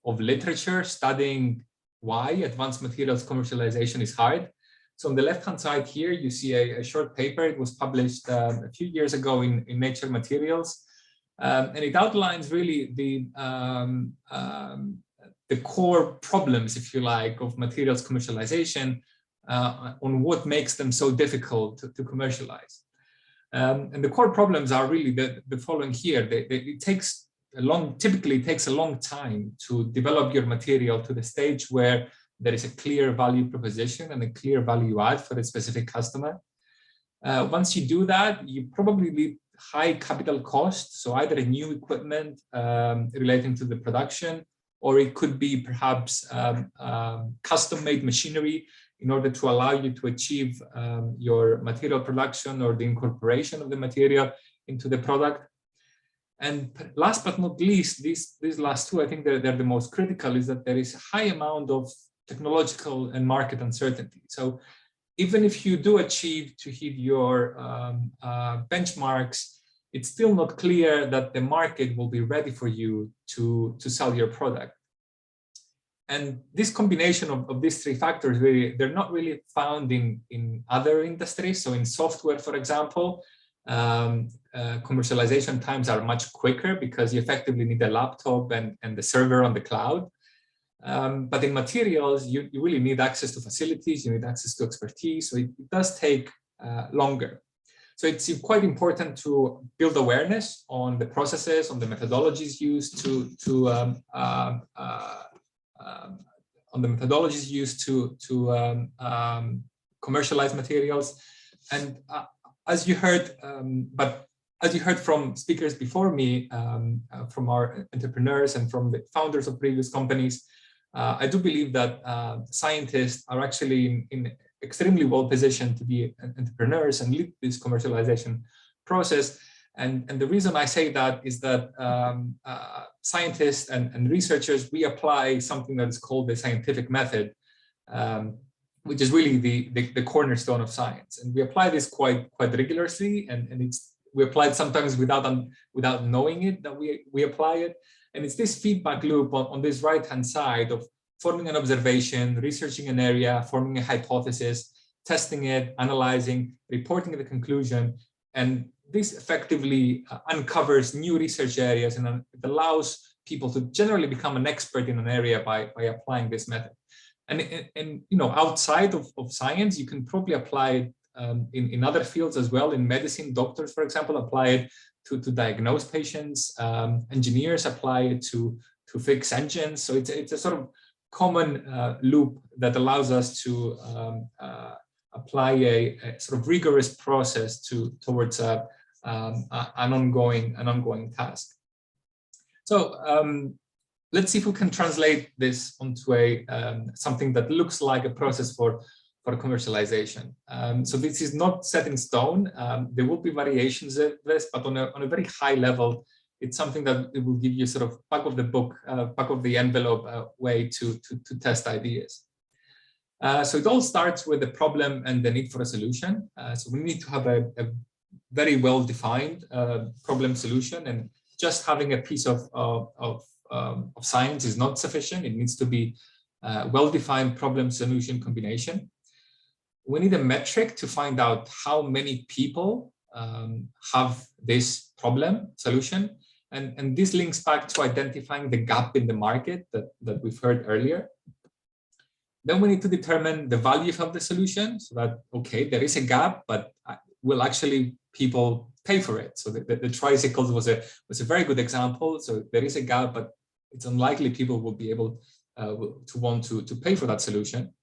literature studying why advanced materials commercialization is hard. So on the left-hand side here, you see a short paper. It was published a few years ago in Nature Materials. And it outlines really the core problems, if you like, of materials commercialization, on what makes them so difficult to commercialize. And the core problems are really the following here. It typically takes a long time to develop your material to the stage where there is a clear value proposition and a clear value add for a specific customer. Once you do that, you probably need high capital costs, so either new equipment relating to the production, or it could be perhaps custom-made machinery in order to allow you to achieve your material production or the incorporation of the material into the product. And last but not least, these last two, I think they're the most critical, is that there is a high amount of technological and market uncertainty. So even if you do achieve to hit your benchmarks, it's still not clear that the market will be ready for you to sell your product. And this combination of these three factors, really, they're not really found in other industries. So in software, for example, commercialization times are much quicker because you effectively need a laptop and the server on the cloud. But in materials, you really need access to facilities, you need access to expertise, so it does take longer. So it's quite important to build awareness on the processes, on the methodologies used to commercialize materials. And as you heard, from speakers before me, from our entrepreneurs and from the founders of previous companies, I do believe that scientists are actually in extremely well positioned to be entrepreneurs and lead this commercialization process. And the reason I say that is that scientists and researchers, we apply something that is called the scientific method, which is really the cornerstone of science. And we apply this quite rigorously, and we apply it sometimes without knowing it, that we apply it. And it's this feedback loop on this right-hand side of forming an observation, researching an area, forming a hypothesis, testing it, analyzing, reporting the conclusion. And this effectively uncovers new research areas, and it allows people to generally become an expert in an area by applying this method. And outside of science, you can probably apply it in other fields as well. In medicine, doctors, for example, apply it to diagnose patients. Engineers apply it to fix engines. So it's a sort of common loop that allows us to apply a sort of rigorous process towards an ongoing task. So let's see if we can translate this onto something that looks like a process for commercialization. So this is not set in stone. There will be variations of this, but on a very high level, it's something that it will give you sort of back of the book, back of the envelope way to test ideas. So it all starts with the problem and the need for a solution. So we need to have a very well-defined problem solution, and just having a piece of science is not sufficient. It needs to be a well-defined problem-solution combination. We need a metric to find out how many people have this problem solution. And this links back to identifying the gap in the market that we've heard earlier. Then we need to determine the value of the solution, so that, okay, there is a gap, but will actually people pay for it? So the tricycles was a very good example. So there is a gap, but it's unlikely people will be able to want to pay for that solution.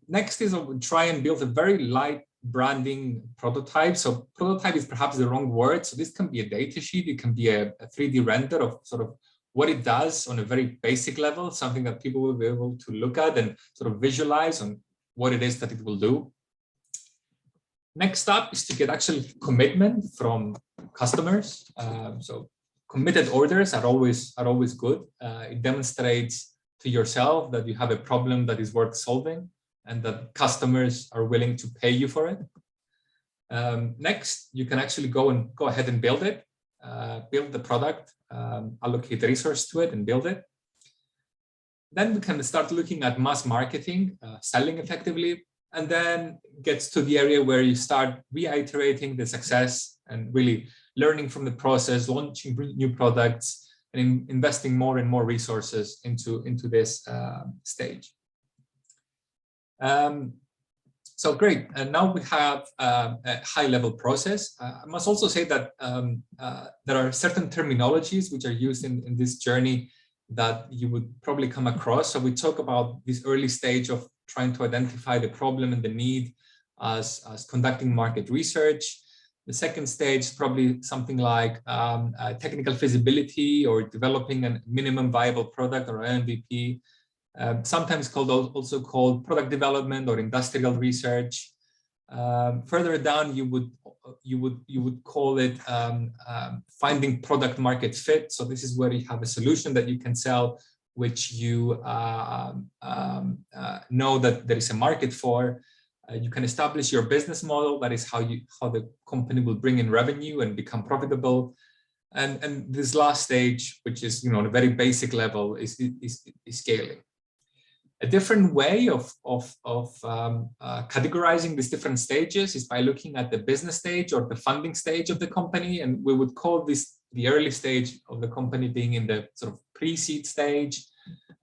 Next is try and build a very light branding prototype. So prototype is perhaps the wrong word. So this can be a data sheet. It can be a 3D render of sort of what it does on a very basic level, something that people will be able to look at and sort of visualize on what it is that it will do. Next up is to get actual commitment from customers. So committed orders are always good. It demonstrates to yourself that you have a problem that is worth solving and that customers are willing to pay you for it. Next, you can actually go ahead and build it, build the product, allocate resource to it and build it. Then we can start looking at mass marketing, selling effectively, and then gets to the area where you start reiterating the success and really learning from the process, launching new products, and investing more and more resources into this stage. So great, and now we have a high-level process. I must also say that there are certain terminologies which are used in this journey that you would probably come across. So we talk about this early stage of trying to identify the problem and the need as conducting market research. The second stage is probably something like technical feasibility or developing a minimum viable product or MVP. Sometimes also called product development or industrial research. Further down, you would call it finding product market fit. So this is where you have a solution that you can sell, which you know that there is a market for. You can establish your business model. That is how the company will bring in revenue and become profitable. And this last stage, which is on a very basic level, is scaling. A different way of categorizing these different stages is by looking at the business stage or the funding stage of the company, and we would call this the early stage of the company being in the sort of pre-seed stage,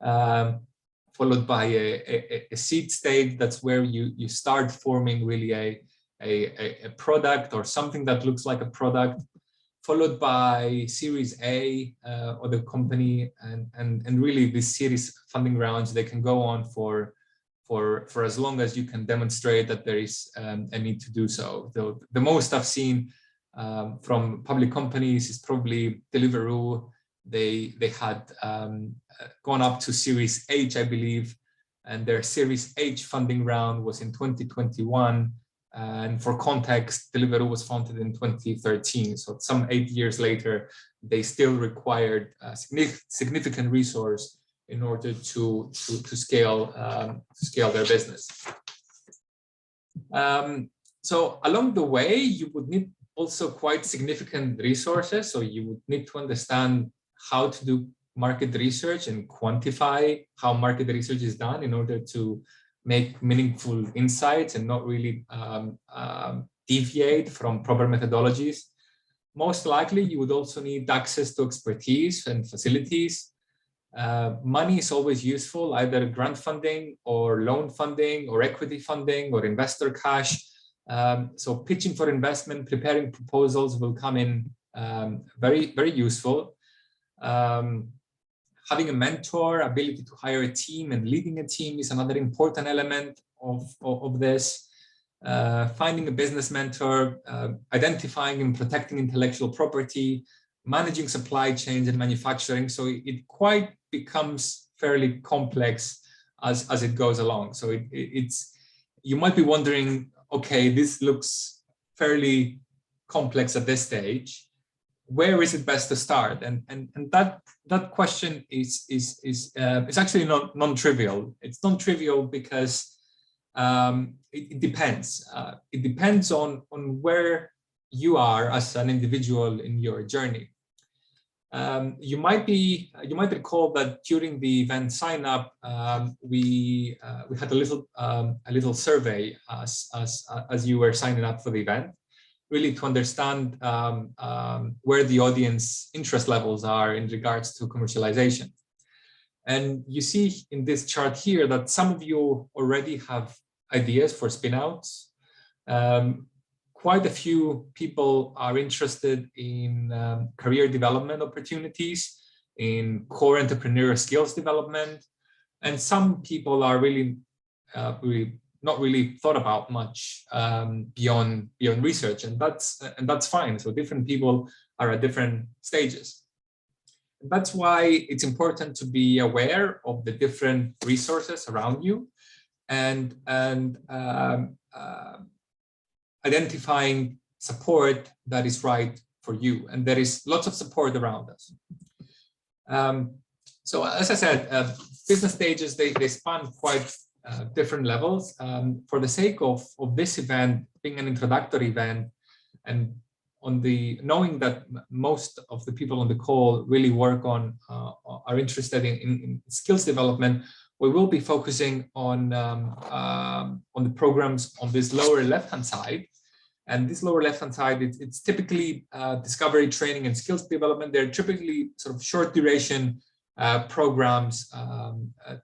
followed by a seed stage. That's where you start forming really a product or something that looks like a product, followed by Series A of the company, and really this series funding rounds, they can go on for as long as you can demonstrate that there is a need to do so. The most I've seen from public companies is probably Deliveroo. They had gone up to Series H, I believe, and their Series H funding round was in 2021. And for context, Deliveroo was founded in 2013. So some 8 years later, they still required a significant resource in order to scale their business. So along the way, you would need also quite significant resources. So you would need to understand how to do market research and quantify how market research is done in order to make meaningful insights and not really deviate from proper methodologies. Most likely, you would also need access to expertise and facilities. Money is always useful, either grant funding or loan funding or equity funding or investor cash. So pitching for investment, preparing proposals will come in very, very useful. Having a mentor, ability to hire a team and leading a team is another important element of this. Finding a business mentor, identifying and protecting intellectual property, managing supply chains and manufacturing. So it quite becomes fairly complex as it goes along. So you might be wondering, okay, this looks fairly complex at this stage. Where is it best to start? And that question is actually non-trivial. It's non-trivial because it depends. It depends on where you are as an individual in your journey. You might recall that during the event sign up, we had a little survey as you were signing up for the event, really to understand where the audience interest levels are in regards to commercialization. And you see in this chart here that some of you already have ideas for spin-outs. Quite a few people are interested in career development opportunities, in core entrepreneurial skills development, and some people are really not really thought about much beyond research, and that's fine. So different people are at different stages. That's why it's important to be aware of the different resources around you, and identifying support that is right for you. And there is lots of support around us. So as I said, business stages, they span quite different levels. For the sake of this event being an introductory event, and knowing that most of the people on the call really work on, are interested in skills development, we will be focusing on the programs on this lower left-hand side. And this lower left-hand side, it's typically discovery, training, and skills development. They're typically sort of short duration programs,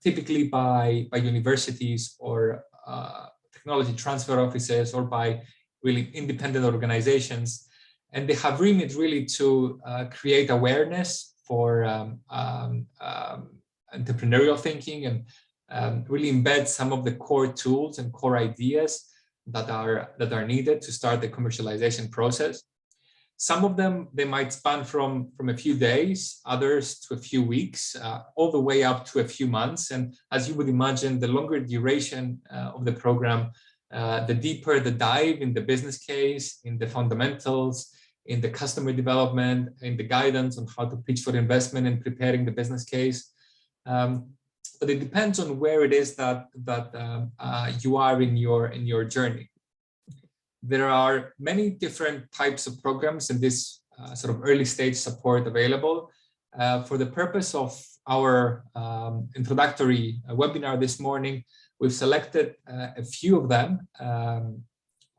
typically by universities or technology transfer offices, or by really independent organizations. And they have remit really to create awareness for entrepreneurial thinking, and really embed some of the core tools and core ideas that are needed to start the commercialization process. Some of them, they might span from a few days, others to a few weeks, all the way up to a few months. And as you would imagine, the longer duration of the program, the deeper the dive in the business case, in the fundamentals, in the customer development, in the guidance on how to pitch for investment and preparing the business case. But it depends on where it is that you are in your journey. There are many different types of programs in this sort of early stage support available. For the purpose of our introductory webinar this morning, we've selected a few of them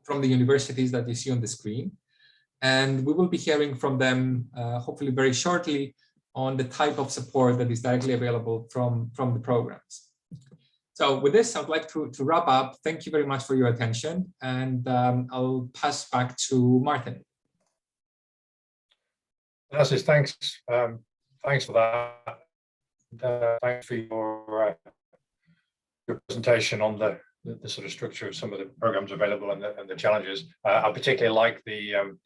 from the universities that you see on the screen. And we will be hearing from them hopefully very shortly on the type of support that is directly available from the programs. So with this, I'd like to wrap up. Thank you very much for your attention, and I'll pass back to Martin. Thanasis, thanks. Thanks for that. Thanks for your presentation on the sort of structure of some of the programs available and the challenges. I particularly like the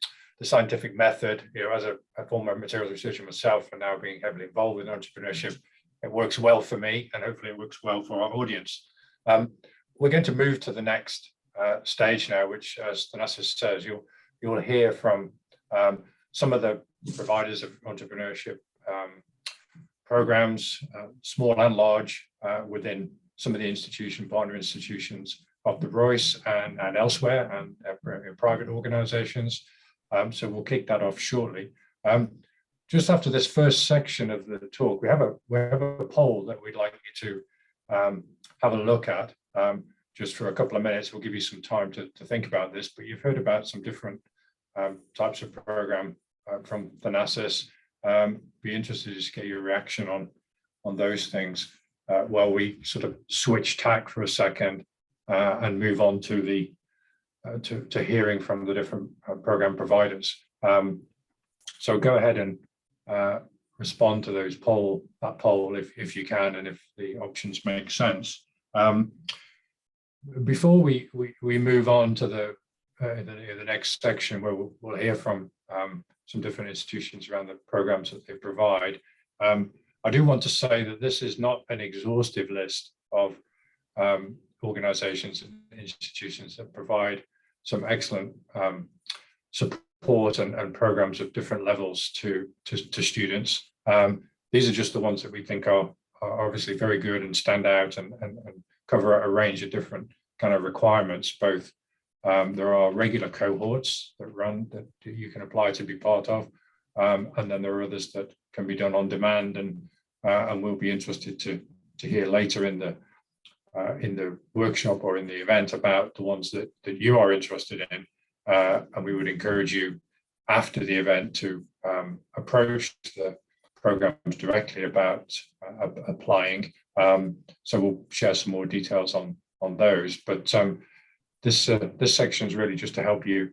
scientific method. You know, as a former materials researcher myself, and now being heavily involved with entrepreneurship, it works well for me, and hopefully it works well for our audience. We're going to move to the next stage now, which, as Thanasis says, you'll hear from some of the providers of entrepreneurship programs, small and large, within some of the partner institutions of the Royce and elsewhere, and in private organizations. So we'll kick that off shortly. Just after this first section of the talk, we have a poll that we'd like you to have a look at. Just for a couple of minutes, we'll give you some time to think about this, but you've heard about some different types of program from Thanasis. Be interested to just get your reaction on those things while we sort of switch tack for a second and move on to the to hearing from the different program providers. So go ahead and respond to that poll if you can, and if the options make sense. Before we move on to the next section, where we'll hear from some different institutions around the programs that they provide, I do want to say that this is not an exhaustive list of organizations and institutions that provide some excellent support and programs of different levels to students. These are just the ones that we think are obviously very good and stand out and cover a range of different kind of requirements. Both there are regular cohorts that run that you can apply to be part of, and then there are others that can be done on demand, and we'll be interested to hear later in the workshop or in the event about the ones that you are interested in. And we would encourage you after the event to approach the programs directly about applying. So we'll share some more details on those. But this section is really just to help you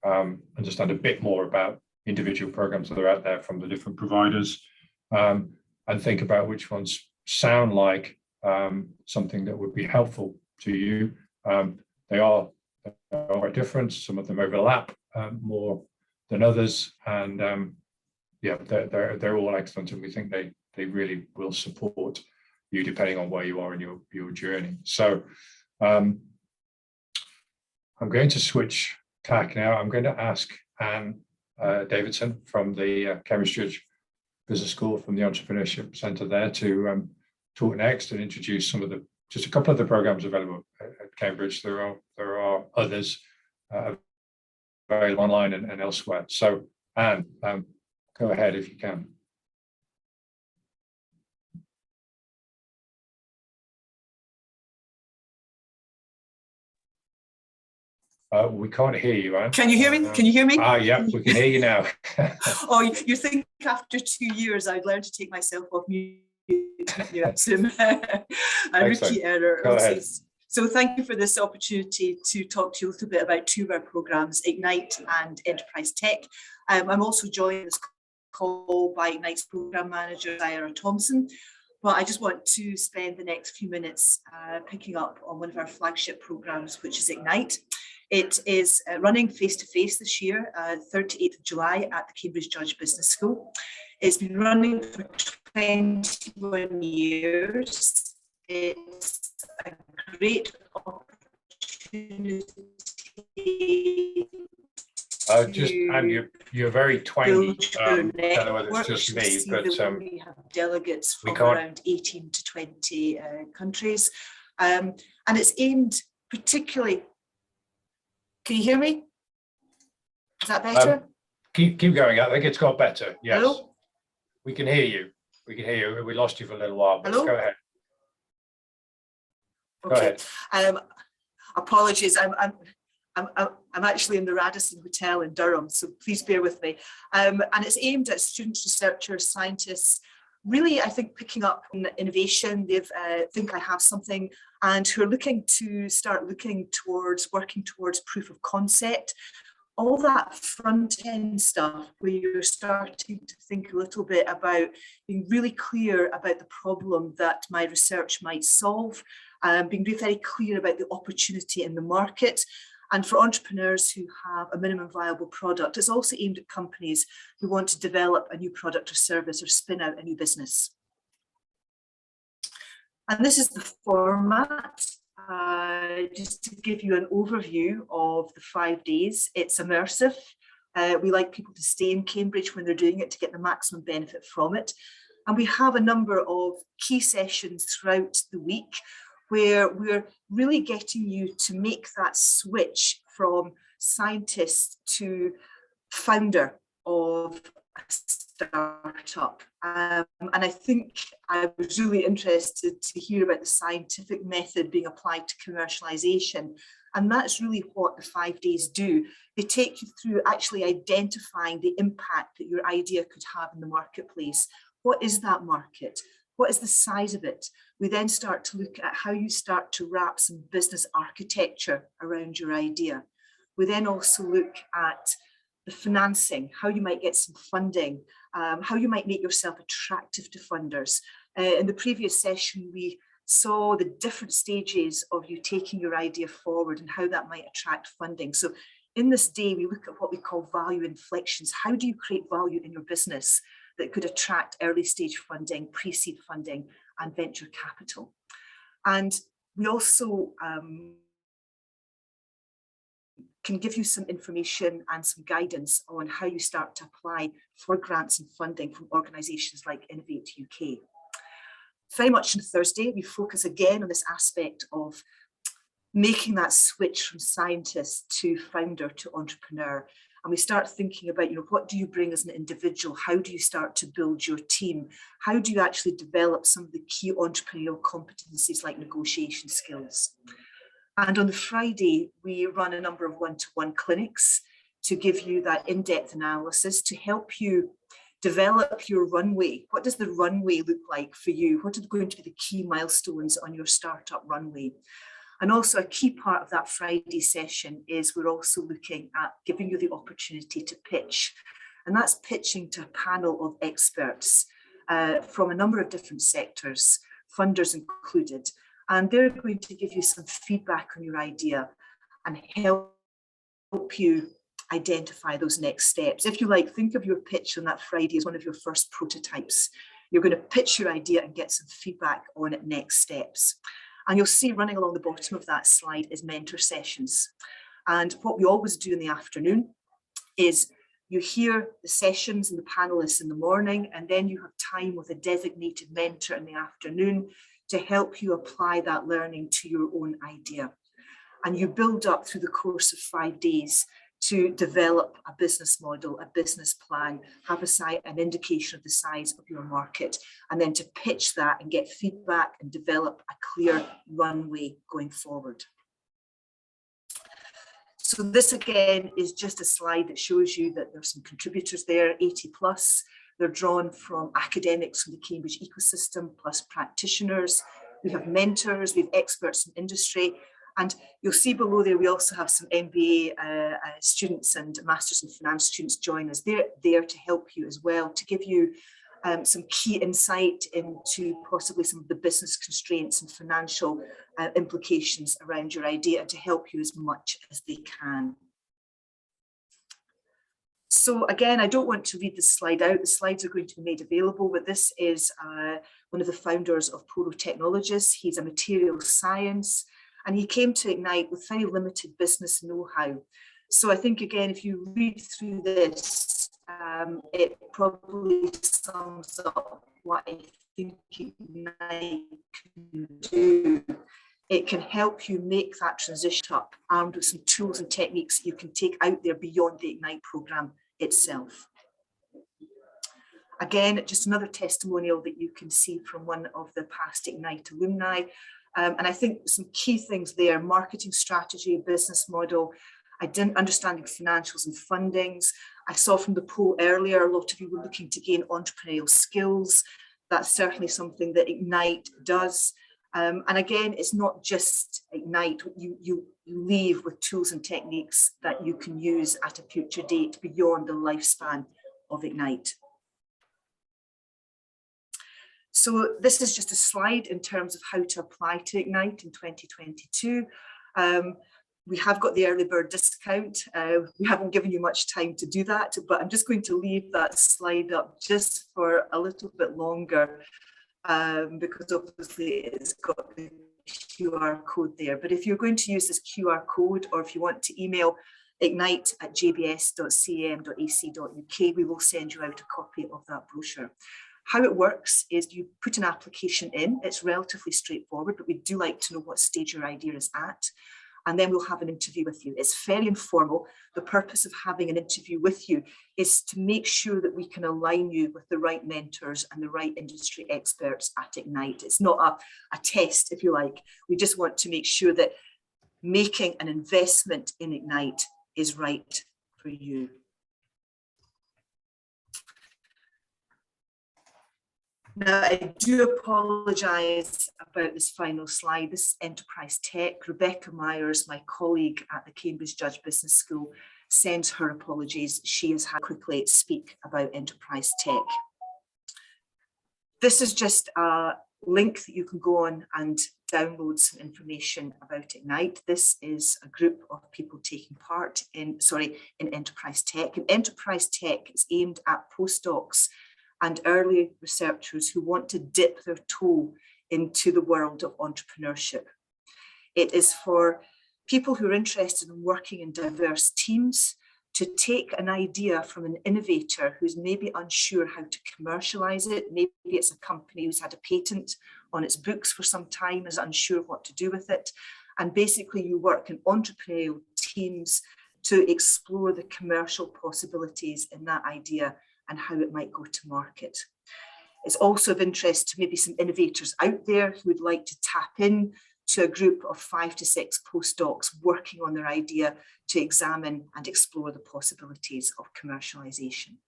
understand a bit more about individual programs that are out there from the different providers, and think about which ones sound like something that would be helpful to you, They are quite different. Some of them overlap more than others, and yeah, they're all excellent, and we think they really will support you depending on where you are in your journey. So I'm going to switch tack now. I'm going to ask Anne Davidson from the Cambridge Business School, from the Entrepreneurship Centre there, to talk next and introduce just a couple of the programs available at Cambridge. There are others available online and elsewhere. So Anne, go ahead if you can. We can't hear you, Anne. Can you hear me? Can you hear me? Yeah, we can hear you now. Oh, you think after 2 years I'd learned to take myself off mute? A rookie error. Go ahead. So thank you for this opportunity to talk to you a little bit about two of our programs, Ignite and Enterprise Tech. I'm also joined this call by Ignite's program manager, Ira Thompson. But I just want to spend the next few minutes picking up on one of our flagship programs, which is Ignite. It is running face-to-face this year, 38th of July at the Cambridge Georgiou Business School. It's been running for 21 years. It's a great opportunity. And you're very twangy. I don't know whether it's just me, but we have delegates from can't... around 18 to 20 countries, and it's aimed particularly. Can you hear me? Is that better? Keep going. I think it's got better. Yes. Hello? We can hear you. We can hear you. We lost you for a little while, but Hello? go ahead. Okay. Go ahead. Apologies. I'm actually in the Radisson Hotel in Durham, so please bear with me. And it's aimed at students, researchers, scientists, really, I think, picking up on innovation. They've think I have something, and who are looking to start looking towards working towards proof of concept. All that front end stuff where you're starting to think a little bit about being really clear about the problem that my research might solve, being very clear about the opportunity in the market. And for entrepreneurs who have a minimum viable product, it's also aimed at companies who want to develop a new product or service or spin out a new business. And this is the format. Just to give you an overview of the 5 days, it's immersive. We like people to stay in Cambridge when they're doing it to get the maximum benefit from it. And we have a number of key sessions throughout the week where we're really getting you to make that switch from scientist to founder of a startup. And I think I was really interested to hear about the scientific method being applied to commercialization. And that's really what the 5 days do. They take you through actually identifying the impact that your idea could have in the marketplace. What is that market? What is the size of it? We then start to look at how you start to wrap some business architecture around your idea. We then also look at the financing, how you might get some funding, how you might make yourself attractive to funders. In the previous session, we saw the different stages of you taking your idea forward and how that might attract funding. So in this day, we look at what we call value inflections. How do you create value in your business that could attract early stage funding, pre-seed funding, and venture capital? And we also can give you some information and some guidance on how you start to apply for grants and funding from organisations like Innovate UK. Very much on Thursday, we focus again on this aspect of making that switch from scientist to founder to entrepreneur. And we start thinking about, what do you bring as an individual? How do you start to build your team? How do you actually develop some of the key entrepreneurial competencies like negotiation skills? And on the Friday, we run a number of one-to-one clinics to give you that in-depth analysis to help you develop your runway. What does the runway look like for you? What are going to be the key milestones on your startup runway? And also a key part of that Friday session is we're also looking at giving you the opportunity to pitch. And that's pitching to a panel of experts from a number of different sectors, funders included. and they're going to give you some feedback on your idea and help you identify those next steps. If you like, think of your pitch on that Friday as one of your first prototypes. You're going to pitch your idea and get some feedback on it next steps. And you'll see running along the bottom of that slide is mentor sessions. And what we always do in the afternoon is you hear the sessions and the panelists in the morning, and then you have time with a designated mentor in the afternoon to help you apply that learning to your own idea. And you build up through the course of 5 days to develop a business model, a business plan, have an indication of the size of your market, and then to pitch that and get feedback and develop a clear runway going forward. So this again is just a slide that shows you that there's some contributors there, 80 plus. They're drawn from academics from the Cambridge ecosystem, plus practitioners. We have mentors, we have experts in industry. And you'll see below there, we also have some MBA students and Masters in Finance students join us. They're there to help you as well, to give you some key insight into possibly some of the business constraints and financial implications around your idea, and to help you as much as they can. So again, I don't want to read this slide out. The slides are going to be made available, but this is one of the founders of Poro Technologies. He's a materials science, and he came to Ignite with very limited business know-how. So I think, again, if you read through this, it probably sums up what I think Ignite can do. It can help you make that transition up, armed with some tools and techniques that you can take out there beyond the Ignite programme itself. Again, just another testimonial that you can see from one of the past Ignite alumni. And I think some key things there: marketing strategy, business model, understanding financials and fundings. I saw from the poll earlier, a lot of you were looking to gain entrepreneurial skills. That's certainly something that Ignite does. And again, it's not just Ignite. You leave with tools and techniques that you can use at a future date beyond the lifespan of Ignite. So this is just a slide in terms of how to apply to Ignite in 2022. We have got the early bird discount. We haven't given you much time to do that, but I'm just going to leave that slide up just for a little bit longer, because obviously it's got the QR code there. But if you're going to use this QR code, or if you want to email ignite@jbs.cam.ac.uk, we will send you out a copy of that brochure. How it works is you put an application in. It's relatively straightforward, but we do like to know what stage your idea is at. And then we'll have an interview with you. It's very informal. The purpose of having an interview with you is to make sure that we can align you with the right mentors and the right industry experts at Ignite. It's not a test, if you like. We just want to make sure that making an investment in Ignite is right for you. Now, I do apologise about this final slide. This is Enterprise Tech. Rebecca Myers, my colleague at the Cambridge Judge Business School, sends her apologies. She has had to quickly speak about Enterprise Tech. This is just a link that you can go on and download some information about Ignite. This is a group of people taking part in Enterprise Tech. And Enterprise Tech is aimed at postdocs and early researchers who want to dip their toe into the world of entrepreneurship. It is for people who are interested in working in diverse teams to take an idea from an innovator who's maybe unsure how to commercialize it. Maybe it's a company who's had a patent on its books for some time, is unsure what to do with it. And basically you work in entrepreneurial teams to explore the commercial possibilities in that idea and how it might go to market. It's also of interest to maybe some innovators out there who would like to tap in to a group of 5 to 6 postdocs working on their idea to examine and explore the possibilities of commercialization.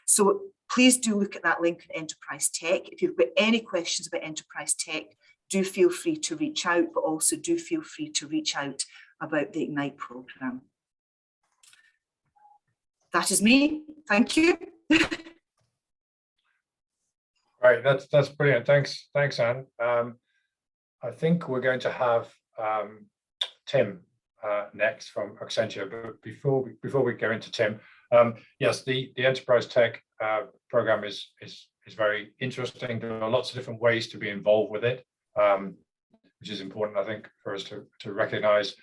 So please do look at that link in Enterprise Tech. If you've got any questions about Enterprise Tech, do feel free to reach out, but also do feel free to reach out about the Ignite programme. That is me. Thank you. Right, that's brilliant. Thanks, Anne. I think we're going to have Tim next from Accenture, but before we go into Tim, yes, the Enterprise Tech program is very interesting. There are lots of different ways to be involved with it, which is important, I think, for us to recognize.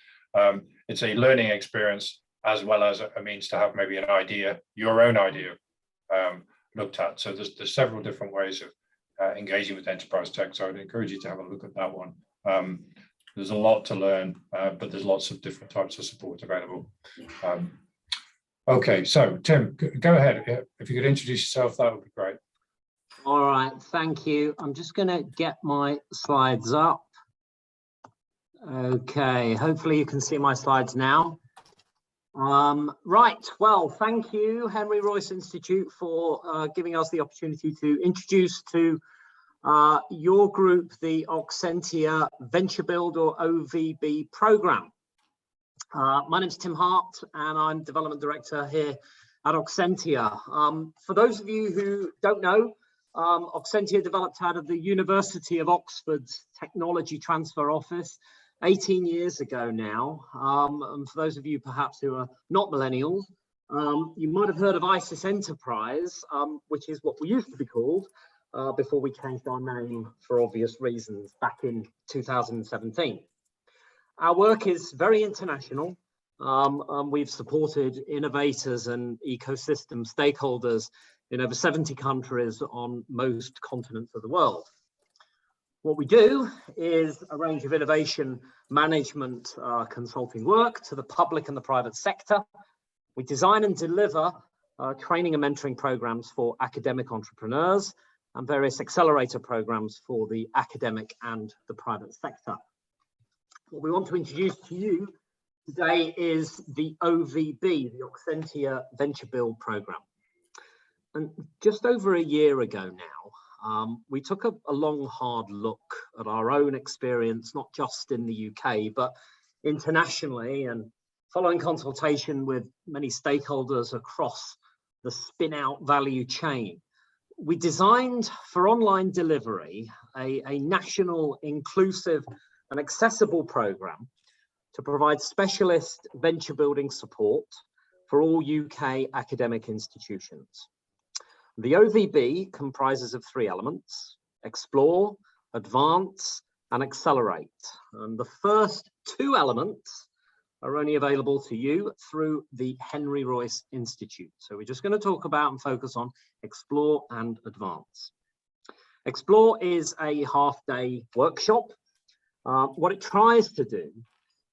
It's a learning experience as well as a means to have maybe an idea, your own idea, looked at. So there's several different ways of engaging with Enterprise Tech. So I'd encourage you to have a look at that one. There's a lot to learn, but there's lots of different types of support available. Okay, so Tim, go ahead. If you could introduce yourself, that would be great. All right, thank you. I'm just going to get my slides up. Okay, hopefully you can see my slides now. Right, well, thank you, Henry Royce Institute, for giving us the opportunity to introduce to your group the Auxentia Venture Build or OVB program. My name is Tim Hart and I'm Development Director here at Auxentia. For those of you who don't know, Auxentia developed out of the University of Oxford's Technology Transfer Office 18 years ago now. And for those of you perhaps who are not millennials, you might have heard of ISIS Enterprise, which is what we used to be called before we changed our name for obvious reasons back in 2017. Our work is very international. We've supported innovators and ecosystem stakeholders in over 70 countries on most continents of the world. What we do is a range of innovation management consulting work to the public and the private sector. We design and deliver training and mentoring programs for academic entrepreneurs and various accelerator programs for the academic and the private sector. What we want to introduce to you today is the OVB, the Auxentia Venture Build program. And just over a year ago now, we took a long, hard look at our own experience, not just in the UK, but internationally, and following consultation with many stakeholders across the spin-out value chain. We designed for online delivery a national, inclusive and accessible program to provide specialist venture building support for all UK academic institutions. The OVB comprises of 3 elements: explore, advance, and accelerate. And the first 2 elements are only available to you through the Henry Royce Institute. So we're just going to talk about and focus on explore and advance. Explore is a half-day workshop. What it tries to do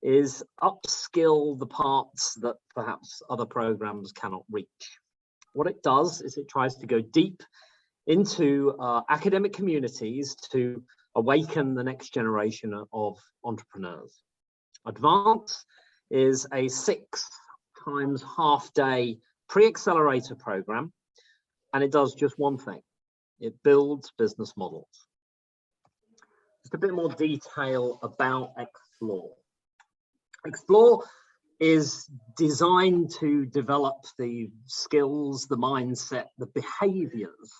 is upskill the parts that perhaps other programs cannot reach. What it does is it tries to go deep into academic communities to awaken the next generation of entrepreneurs. Advance is a 6 times half-day pre-accelerator program, and it does just one thing. It builds business models. Just a bit more detail about Explore. Explore is designed to develop the skills, the mindset, the behaviors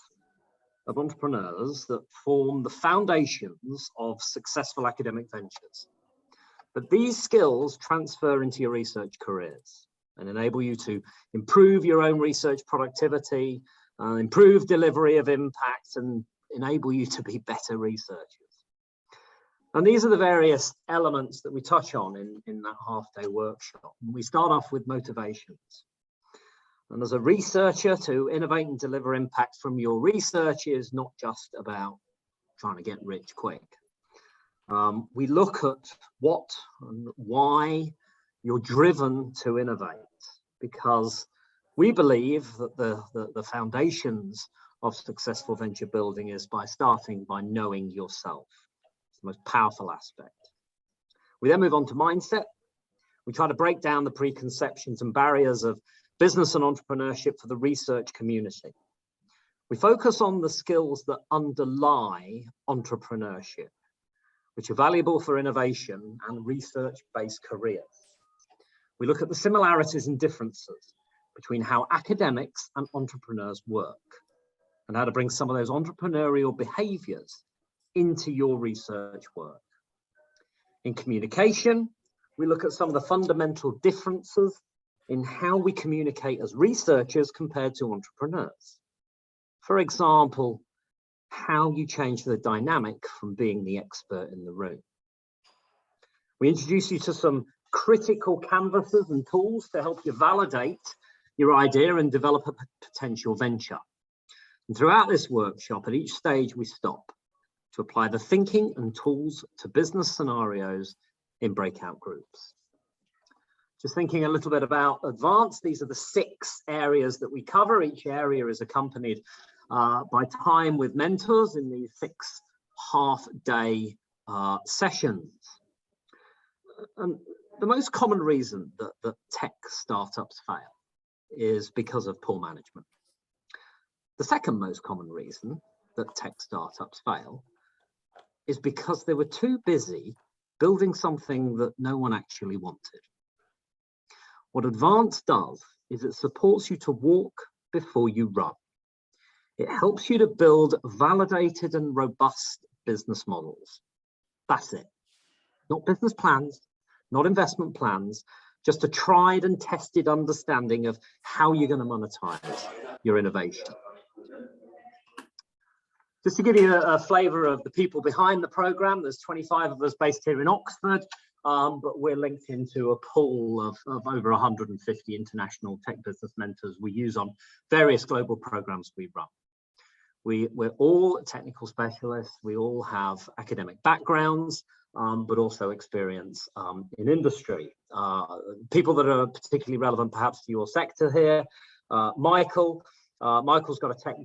of entrepreneurs that form the foundations of successful academic ventures. But these skills transfer into your research careers and enable you to improve your own research productivity, improve delivery of impact, and enable you to be better researchers. And these are the various elements that we touch on in that half-day workshop. And we start off with motivations. And as a researcher, to innovate and deliver impact from your research is not just about trying to get rich quick. We look at what and why you're driven to innovate, because we believe that the foundations of successful venture building is by starting by knowing yourself. The most powerful aspect. We then move on to mindset. We try to break down the preconceptions and barriers of business and entrepreneurship for the research community. We focus on the skills that underlie entrepreneurship, which are valuable for innovation and research-based careers. We look at the similarities and differences between how academics and entrepreneurs work and how to bring some of those entrepreneurial behaviors into your research work. In communication, we look at some of the fundamental differences in how we communicate as researchers compared to entrepreneurs. For example, how you change the dynamic from being the expert in the room. We introduce you to some critical canvases and tools to help you validate your idea and develop a potential venture. And throughout this workshop, at each stage, we stop to apply the thinking and tools to business scenarios in breakout groups. Just thinking a little bit about Advance, these are the 6 areas that we cover. Each area is accompanied by time with mentors in these 6 half-day sessions. And the most common reason that tech startups fail is because of poor management. The second most common reason that tech startups fail is because they were too busy building something that no one actually wanted. What Advance does is it supports you to walk before you run. It helps you to build validated and robust business models. That's it. Not business plans, not investment plans, just a tried and tested understanding of how you're going to monetize your innovation. Just to give you a flavour of the people behind the programme, there's 25 of us based here in Oxford, but we're linked into a pool of over 150 international tech business mentors we use on various global programmes we run. We're all technical specialists, we all have academic backgrounds, but also experience in industry. People that are particularly relevant perhaps to your sector here, Michael's got a tech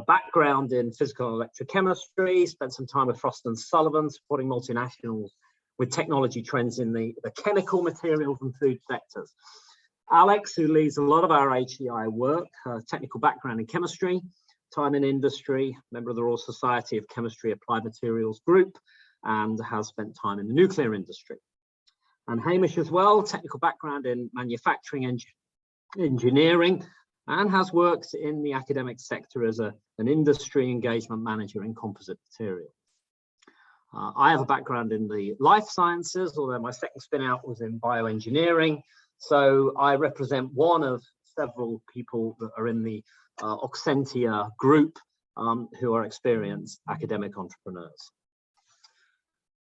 background in physical and electrochemistry, spent some time with Frost & Sullivan supporting multinationals with technology trends in the chemical, materials and food sectors. Alex, who leads a lot of our HEI work, technical background in chemistry, time in industry, member of the Royal Society of Chemistry Applied Materials Group, and has spent time in the nuclear industry. And Hamish as well, technical background in manufacturing engineering, and has worked in the academic sector as an industry engagement manager in composite materials. I have a background in the life sciences, although my second spin out was in bioengineering. So I represent one of several people that are in the Oxentia group who are experienced academic entrepreneurs.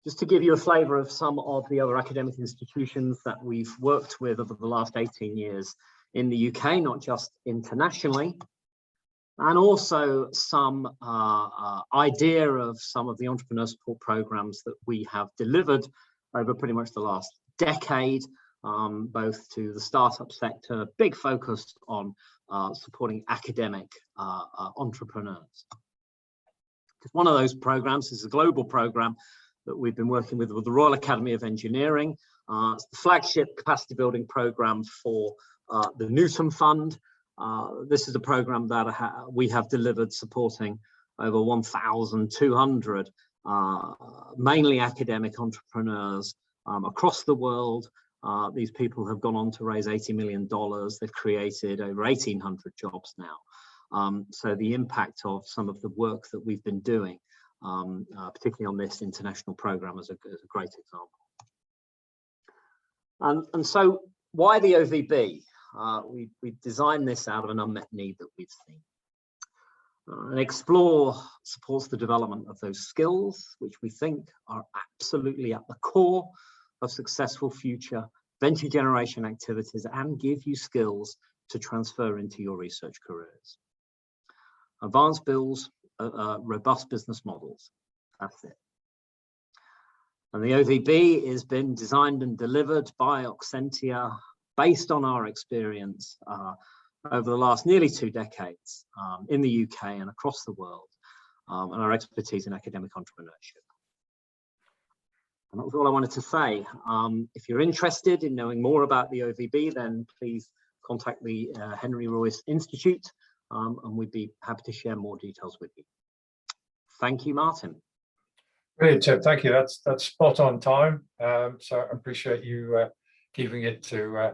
Just to give you a flavour of some of the other academic institutions that we've worked with over the last 18 years in the UK, not just internationally, and also some idea of some of the entrepreneur support programs that we have delivered over pretty much the last decade, both to the startup sector, big focus on supporting academic entrepreneurs. Just one of those programs is a global program that we've been working with the Royal Academy of Engineering. It's the flagship capacity building program for the Newton Fund. This is a program that we have delivered supporting over 1,200 mainly academic entrepreneurs across the world. These people have gone on to raise $80 million. They've created over 1,800 jobs now. So the impact of some of the work that we've been doing, particularly on this international program, is a great example. And so why the OVB? We designed this out of an unmet need that we've seen. And Explore supports the development of those skills, which we think are absolutely at the core of successful future venture generation activities and give you skills to transfer into your research careers. Advance builds robust business models. That's it. And the OVB has been designed and delivered by Oxentia based on our experience over the last nearly 2 decades in the UK and across the world, and our expertise in academic entrepreneurship. And that was all I wanted to say. If you're interested in knowing more about the OVB, then please contact the Henry Royce Institute, and we'd be happy to share more details with you. Thank you, Martin. Brilliant, Tim. Thank you. That's spot on time. So I appreciate you keeping it to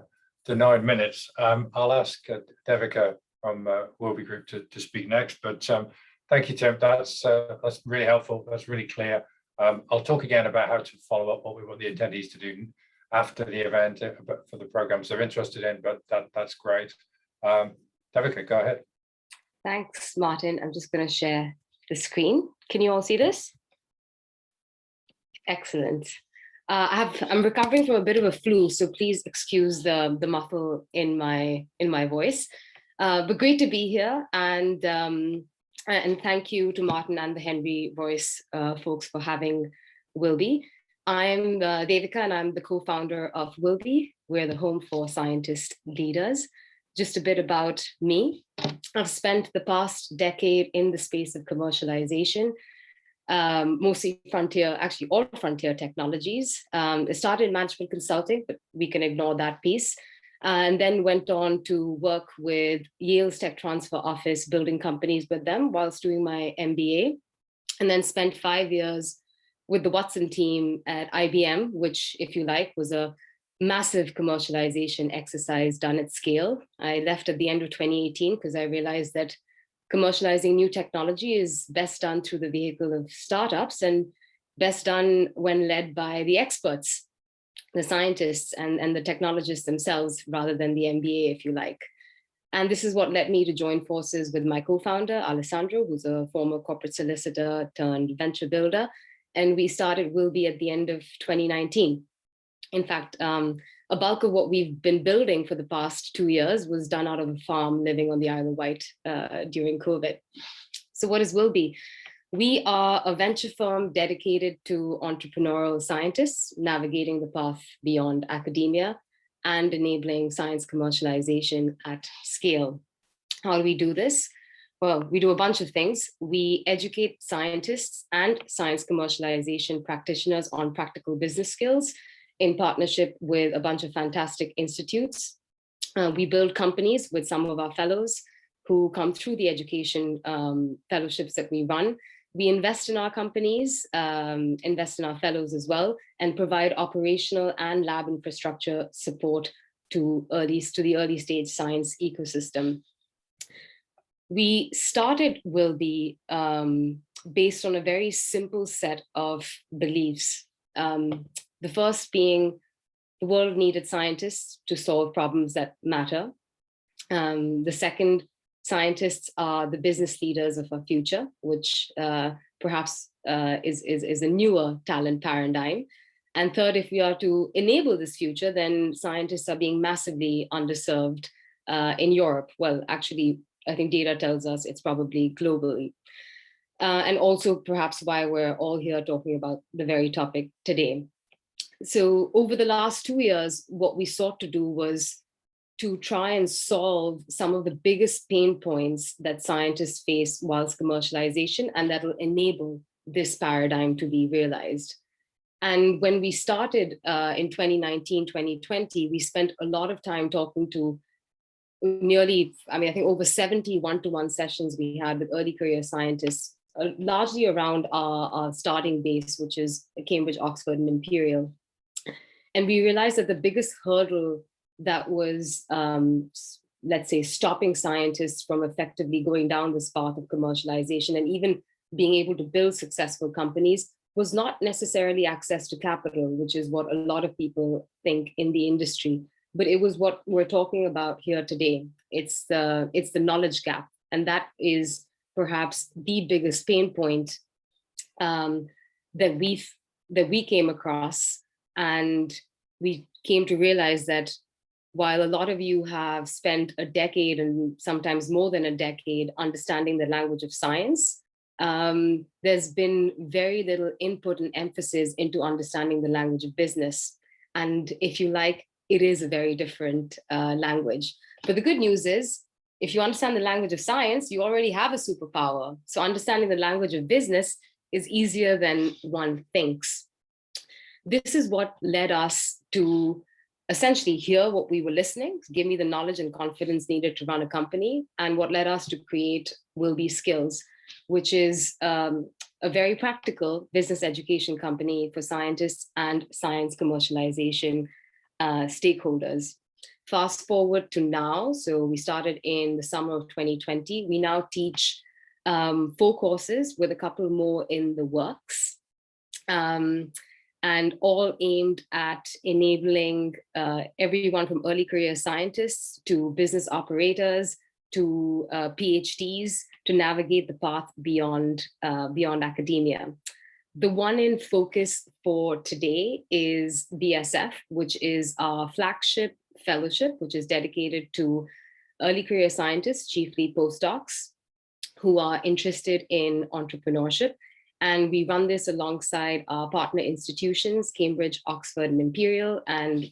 9 minutes. I'll ask Devika from Wilby Group to speak next. But thank you, Tim. That's really helpful. That's really clear. I'll talk again about how to follow up what we want the attendees to do after the event for the programs they're interested in, but that's great. Devika, go ahead. Thanks, Martin. I'm just going to share the screen. Can you all see this? Excellent. I'm recovering from a bit of a flu, so please excuse the muffle in my voice. But great to be here, and thank you to Martin and the Henry Royce folks for having Wilby. I'm Devika, and I'm the co-founder of Wilby. We're the home for scientist leaders. Just a bit about me. I've spent the past decade in the space of commercialization, mostly frontier, actually all frontier technologies. I started in management consulting, but we can ignore that piece. And then went on to work with Yale's Tech Transfer Office, building companies with them whilst doing my MBA. And then spent 5 years with the Watson team at IBM, which, if you like, was a massive commercialization exercise done at scale. I left at the end of 2018 because I realized that commercializing new technology is best done through the vehicle of startups and best done when led by the experts, the scientists and the technologists themselves, rather than the MBA, if you like. And this is what led me to join forces with my co-founder, Alessandro, who's a former corporate solicitor turned venture builder. And we started Wilby at the end of 2019. In fact, a bulk of what we've been building for the past 2 years was done out of a farm living on the Isle of Wight during COVID. So what is Wilby? We are a venture firm dedicated to entrepreneurial scientists navigating the path beyond academia and enabling science commercialization at scale. How do we do this? Well, we do a bunch of things. We educate scientists and science commercialization practitioners on practical business skills in partnership with a bunch of fantastic institutes. We build companies with some of our fellows who come through the education fellowships that we run. We invest in our companies, invest in our fellows as well, and provide operational and lab infrastructure support to the early stage science ecosystem. We started Wilby based on a very simple set of beliefs. The first being the world needed scientists to solve problems that matter. The second, scientists are the business leaders of our future, which perhaps is a newer talent paradigm. And third, if we are to enable this future, then scientists are being massively underserved in Europe. Well, actually, I think data tells us it's probably globally. And also perhaps why we're all here talking about the very topic today. So over the last 2 years, what we sought to do was to try and solve some of the biggest pain points that scientists face whilst commercialization, and that will enable this paradigm to be realized. And when we started in 2019, 2020, we spent a lot of time talking to I think over 70 one-to-one sessions we had with early career scientists, largely around our starting base, which is Cambridge, Oxford, and Imperial. And we realized that the biggest hurdle that was, let's say, stopping scientists from effectively going down this path of commercialization and even being able to build successful companies was not necessarily access to capital, which is what a lot of people think in the industry, but it was what we're talking about here today. It's the knowledge gap, and that is perhaps the biggest pain point that we came across. And we came to realize that while a lot of you have spent a decade and sometimes more than a decade understanding the language of science, there's been very little input and emphasis into understanding the language of business. And if you like, it is a very different language. But the good news is, if you understand the language of science, you already have a superpower. So understanding the language of business is easier than one thinks. This is what led us to essentially hear what we were listening, give me the knowledge and confidence needed to run a company, and what led us to create Wilby Skills, which is a very practical business education company for scientists and science commercialization stakeholders. Fast forward to now, so we started in the summer of 2020. We now teach 4 courses with a couple more in the works. and all aimed at enabling everyone from early career scientists to business operators to PhDs to navigate the path beyond academia. The one in focus for today is BSF, which is our flagship fellowship, which is dedicated to early career scientists, chiefly postdocs, who are interested in entrepreneurship. And we run this alongside our partner institutions, Cambridge, Oxford, and Imperial. And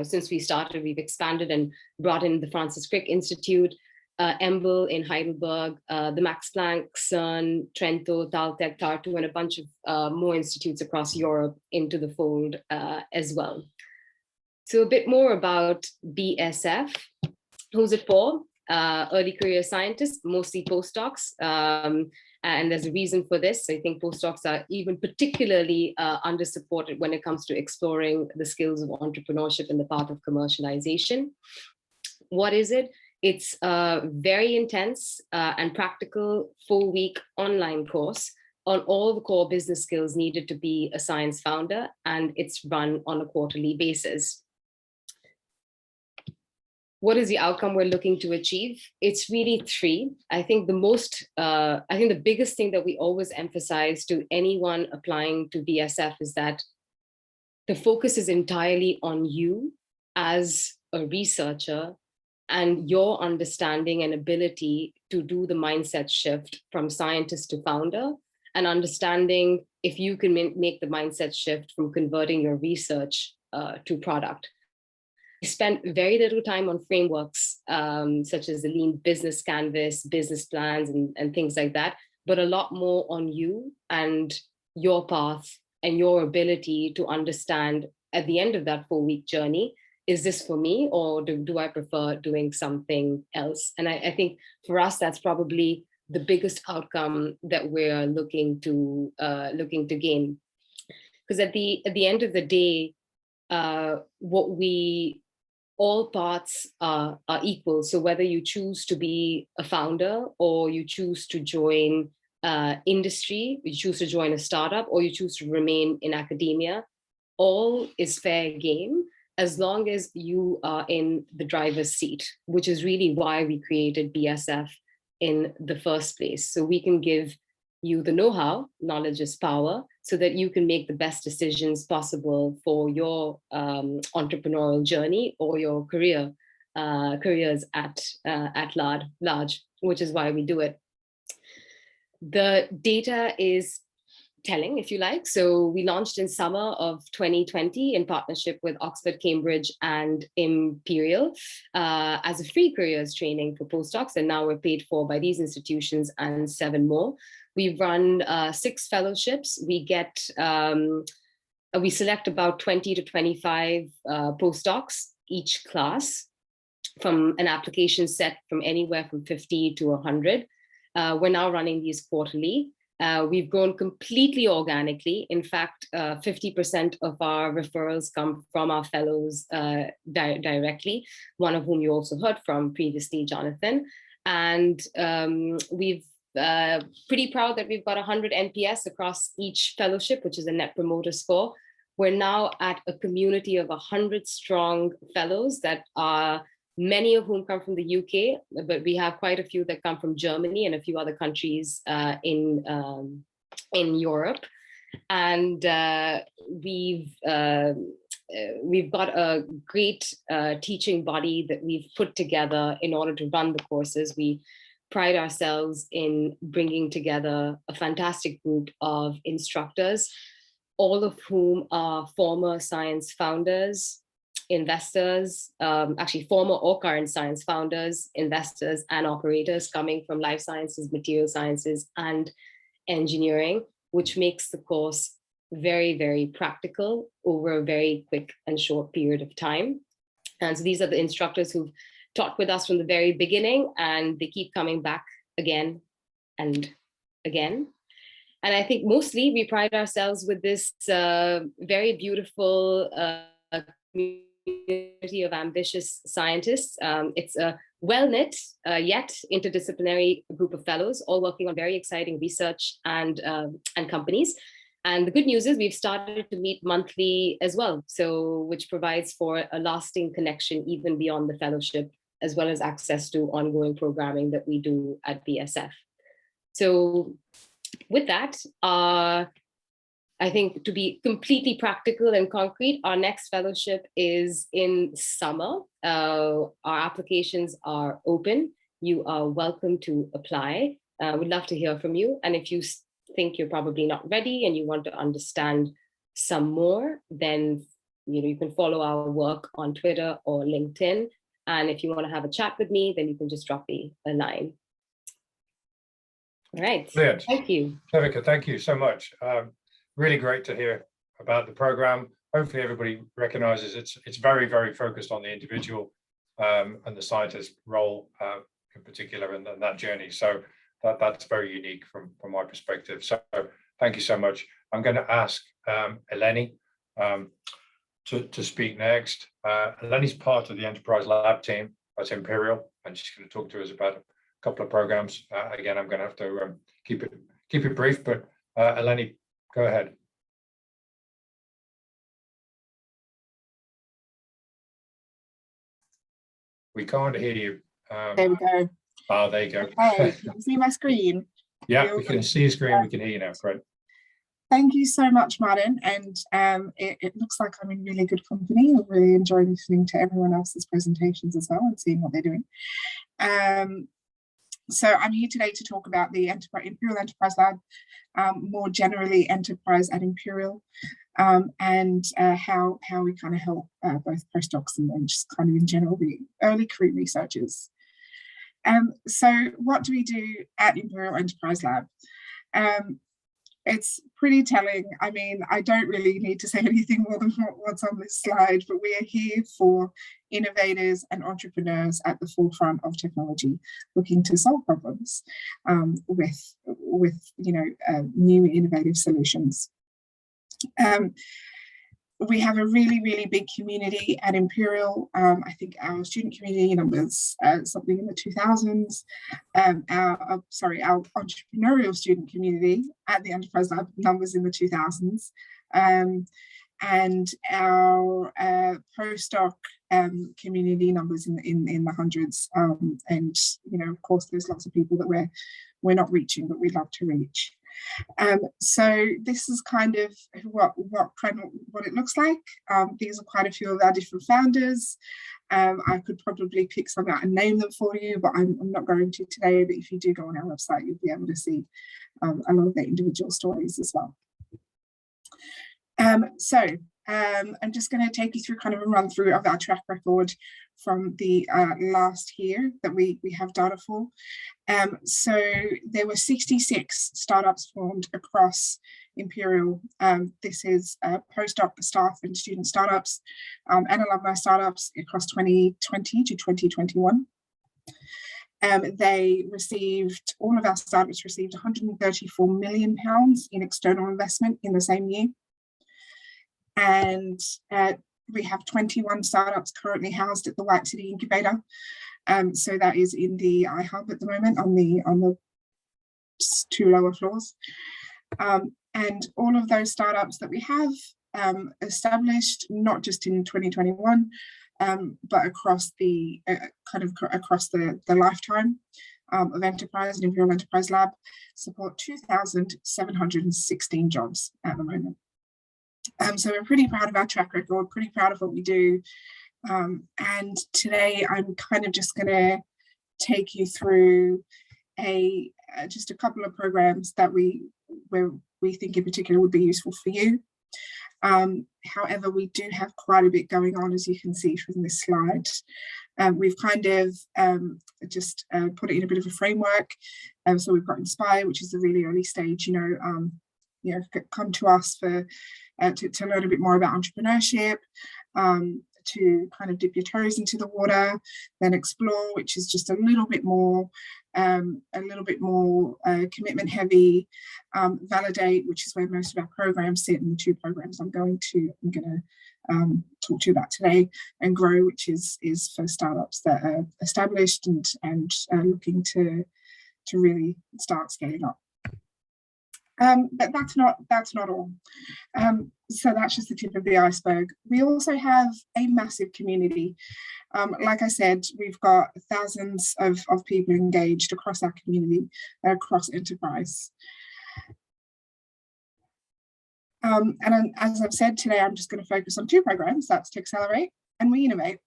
since we started, we've expanded and brought in the Francis Crick Institute, EMBL in Heidelberg, the Max Planck, CERN, Trento, Taltech, Tartu, and a bunch of more institutes across Europe into the fold as well. So a bit more about BSF. Who's it for? Early career scientists, mostly postdocs. And there's a reason for this. I think postdocs are even particularly under-supported when it comes to exploring the skills of entrepreneurship and the path of commercialization. What is it? It's a very intense and practical 4-week online course on all the core business skills needed to be a science founder, and it's run on a quarterly basis. What is the outcome we're looking to achieve? It's really 3. I think the biggest thing that we always emphasize to anyone applying to BSF is that the focus is entirely on you as a researcher and your understanding and ability to do the mindset shift from scientist to founder, and understanding if you can make the mindset shift from converting your research to product. We spent very little time on frameworks such as the Lean Business Canvas, business plans, and things like that, but a lot more on you and your path and your ability to understand at the end of that 4-week journey, is this for me, or do I prefer doing something else? And I think for us, that's probably the biggest outcome that we're looking to gain. Because at the end of the day, all parts are equal. So whether you choose to be a founder, or you choose to join industry, you choose to join a startup, or you choose to remain in academia, all is fair game, as long as you are in the driver's seat, which is really why we created BSF in the first place. So we can give you the know-how, knowledge is power, so that you can make the best decisions possible for your entrepreneurial journey or your careers at large, which is why we do it. The data is telling, if you like. So we launched in summer of 2020 in partnership with Oxford, Cambridge, and Imperial as a free careers training for postdocs. And now we're paid for by these institutions and 7 more. We've run 6 fellowships. We select about 20 to 25 postdocs each class from an application set from anywhere from 50 to 100. We're now running these quarterly. We've grown completely organically. In fact, 50% of our referrals come from our fellows directly, one of whom you also heard from previously, Jonathan. And we've pretty proud that we've got 100 NPS across each fellowship, which is a net promoter score. We're now at a community of 100 strong fellows that are, many of whom come from the UK, but we have quite a few that come from Germany and a few other countries in Europe. And we've got a great teaching body that we've put together in order to run the courses. We pride ourselves in bringing together a fantastic group of instructors, all of whom are former science founders, investors, actually former or current science founders, investors, and operators coming from life sciences, material sciences, and engineering, which makes the course very, very practical over a very quick and short period of time. And so these are the instructors who've taught with us from the very beginning, and they keep coming back again and again. And I think mostly we pride ourselves with this very beautiful community of ambitious scientists. It's a well-knit yet interdisciplinary group of fellows, all working on very exciting research and companies. And the good news is we've started to meet monthly as well, so which provides for a lasting connection even beyond the fellowship, as well as access to ongoing programming that we do at BSF. So with that, I think to be completely practical and concrete, our next fellowship is in summer. Our applications are open. You are welcome to apply. We'd love to hear from you. And if you think you're probably not ready and you want to understand some more, then you can follow our work on Twitter or LinkedIn. And if you want to have a chat with me, then you can just drop me a line. All right. Brilliant. Thank you. Devika, thank you so much. Really great to hear about the program. Hopefully everybody recognizes it's very, very focused on the individual and the scientist role in particular and that journey. So that's very unique from my perspective. So thank you so much. I'm going to ask Eleni to speak next. Eleni's part of the Enterprise Lab team at Imperial, and she's going to talk to us about a couple of programs. Again, I'm going to have to keep it brief, but Eleni, go ahead. We can't hear you. There we go. Oh, there you go. Okay, can you see my screen? Yeah, we can see your screen. We can hear you now. Great. Thank you so much, Martin. And it looks like I'm in really good company. I really enjoy listening to everyone else's presentations as well and seeing what they're doing. So I'm here today to talk about the Imperial Enterprise Lab, more generally Enterprise at Imperial, and how we kind of help both postdocs and just kind of in general the early career researchers. So what do we do at Imperial Enterprise Lab? It's pretty telling. I mean, I don't really need to say anything more than what's on this slide, but we are here for innovators and entrepreneurs at the forefront of technology, looking to solve problems with new innovative solutions. We have a really, really big community at Imperial. I think our student community numbers something in the 2000s. Our entrepreneurial student community at the Enterprise Lab numbers in the 2000s. And our postdoc community numbers in the hundreds. And of course, there's lots of people that we're not reaching, but we'd love to reach. So this is kind of what it looks like. These are quite a few of our different founders. I could probably pick some out and name them for you, but I'm not going to today. But if you do go on our website, you'll be able to see a lot of their individual stories as well. I'm just going to take you through kind of a run through of our track record from the last year that we have data for. So there were 66 startups formed across Imperial. This is postdoc, staff and student startups and alumni startups across 2020 to 2021. All of our startups received £134 million in external investment in the same year. And we have 21 startups currently housed at the White City Incubator. So that is in the iHub at the moment on the two lower floors. And all of those startups that we have established, not just in 2021, but across the across the lifetime of Enterprise and Imperial Enterprise Lab, support 2,716 jobs at the moment. So we're pretty proud of our track record, pretty proud of what we do. And today I'm kind of just going to take you through just a couple of programs that we think in particular would be useful for you. However, we do have quite a bit going on, as you can see from this slide. We've kind of just put it in a bit of a framework. So we've got Inspire, which is a really early stage, come to us for to learn a bit more about entrepreneurship, to kind of dip your toes into the water, then Explore, which is just a little bit more commitment heavy, Validate, which is where most of our programs sit, and the two programs I'm going to talk to you about today, and Grow, which is for startups that are established and looking to really start scaling up. But that's not all. So that's just the tip of the iceberg. We also have a massive community. Like I said, we've got thousands of people engaged across our community, across enterprise. And as I've said today, I'm just going to focus on two programs. That's To Accelerate and We Innovate,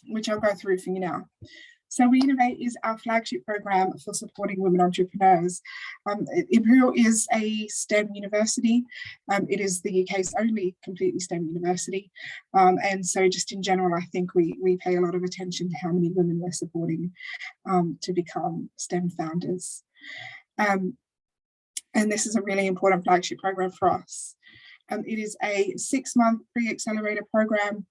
which I'll go through for you now. So We Innovate is our flagship program for supporting women entrepreneurs. Imperial is a STEM university. It is the UK's only completely STEM university. And so just in general, I think we pay a lot of attention to how many women we're supporting to become STEM founders. And this is a really important flagship program for us. It is a 6-month pre-accelerator program.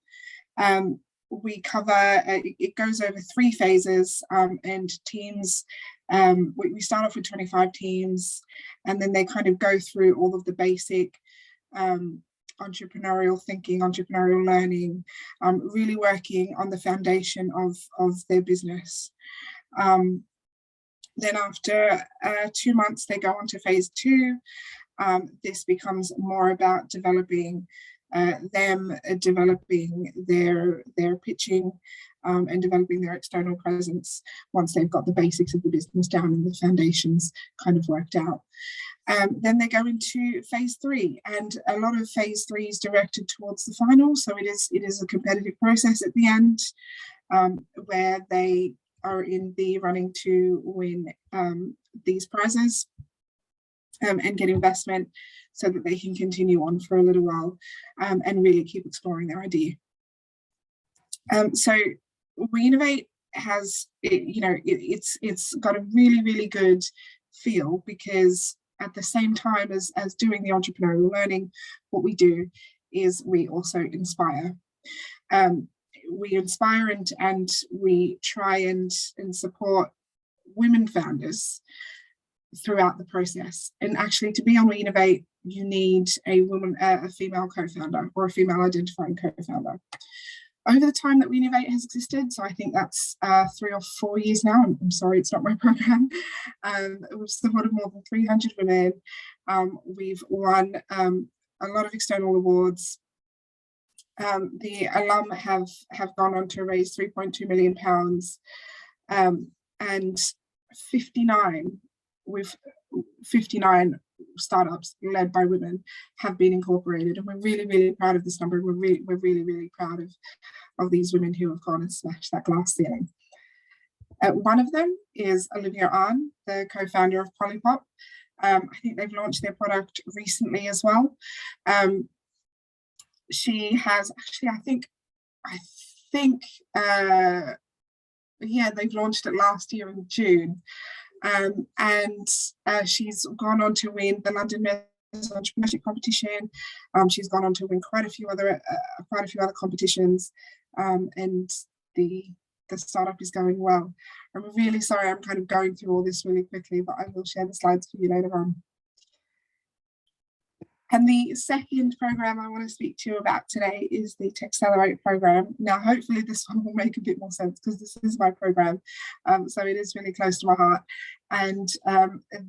We cover, it goes over 3 phases and teams. We start off with 25 teams, and then they kind of go through all of the basic entrepreneurial thinking, entrepreneurial learning, really working on the foundation of their business. Then after 2 months, they go on to phase 2. This becomes more about developing developing their pitching and developing their external presence once they've got the basics of the business down and the foundations kind of worked out. Then they go into phase 3, and a lot of phase 3 is directed towards the final. So it is a competitive process at the end where they are in the running to win these prizes and get investment so that they can continue on for a little while and really keep exploring their idea. So We Innovate has, it's got a really, really good feel, because at the same time as doing the entrepreneurial learning, what we do is we also inspire. We inspire and we try and support women founders throughout the process. And actually, to be on We Innovate, you need a woman, a female co-founder or a female identifying co-founder. Over the time that We Innovate has existed, so I think that's 3 or 4 years now, I'm sorry, it's not my program, we've supported more than 300 women. We've won a lot of external awards. The alum have gone on to raise £3.2 million, and 59 startups led by women have been incorporated, and we're really, really proud of this number. We're really, really proud of these women who have gone and smashed that glass ceiling. One of them is Olivia Ahn, the co-founder of Polypop. I think they've launched their product recently as well. She has actually, I think, yeah, they've launched it last year in June. And she's gone on to win the London Entrepreneurship competition. She's gone on to win quite a few other competitions, and the startup is going well. I'm really sorry, I'm kind of going through all this really quickly, but I will share the slides for you later on. And the second program I want to speak to you about today is the To Accelerate program. Now, hopefully this one will make a bit more sense, because this is my program, so it is really close to my heart. And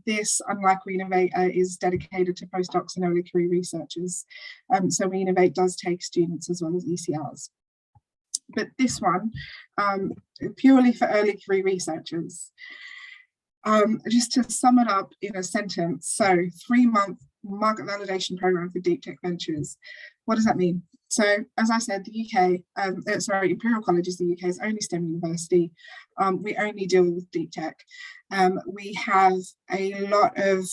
this, unlike We Innovate, is dedicated to postdocs and early career researchers. So We Innovate does take students as well as ECRs. But this one, purely for early career researchers. Just to sum it up in a sentence, so 3-month market validation program for deep tech ventures. What does that mean? So, as I said, the UK, Imperial College is the UK's only STEM university. We only deal with deep tech. We have a lot of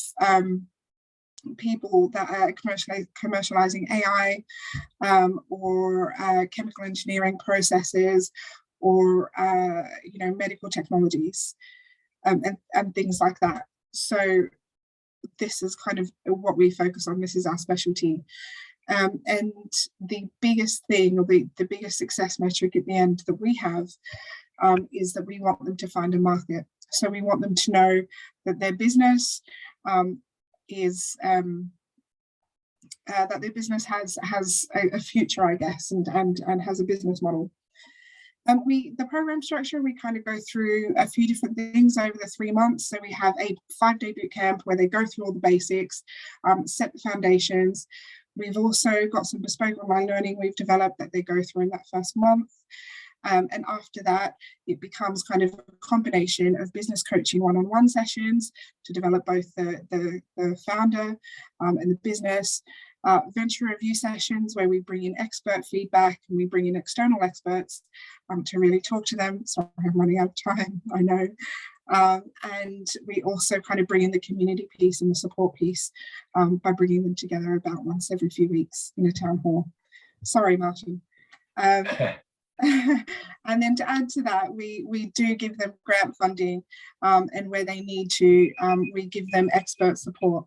people that are commercializing AI or chemical engineering processes, or medical technologies and things like that. So this is kind of what we focus on. This is our specialty. And the biggest thing, or the biggest success metric at the end that we have is that we want them to find a market. So we want them to know that their business has a future, I guess, and has a business model. The program structure, we kind of go through a few different things over the 3 months. So we have a 5-day boot camp where they go through all the basics, set the foundations. We've also got some bespoke online learning we've developed that they go through in that first month. And after that, it becomes kind of a combination of business coaching one-on-one sessions to develop both the founder and the business, venture review sessions where we bring in expert feedback and we bring in external experts to really talk to them. Sorry, I'm running out of time, I know. And we also kind of bring in the community piece and the support piece by bringing them together about once every few weeks in a town hall. Sorry, Martin. And then to add to that, we do give them grant funding, and where they need to, we give them expert support.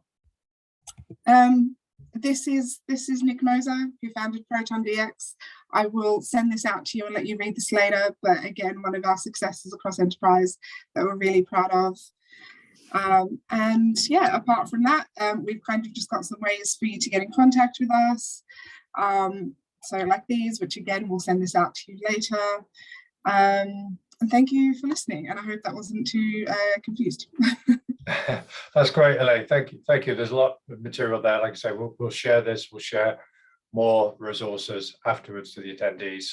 This is Nick Moser, who founded Proton DX. I will send this out to you and let you read this later, but again, one of our successes across enterprise that we're really proud of. And yeah, apart from that, we've kind of just got some ways for you to get in contact with us. So like these, which again, we'll send this out to you later. And thank you for listening. And I hope that wasn't too confused. That's great, Elaine. Thank you. Thank you. There's a lot of material there. Like I say, we'll share this. We'll share more resources afterwards to the attendees.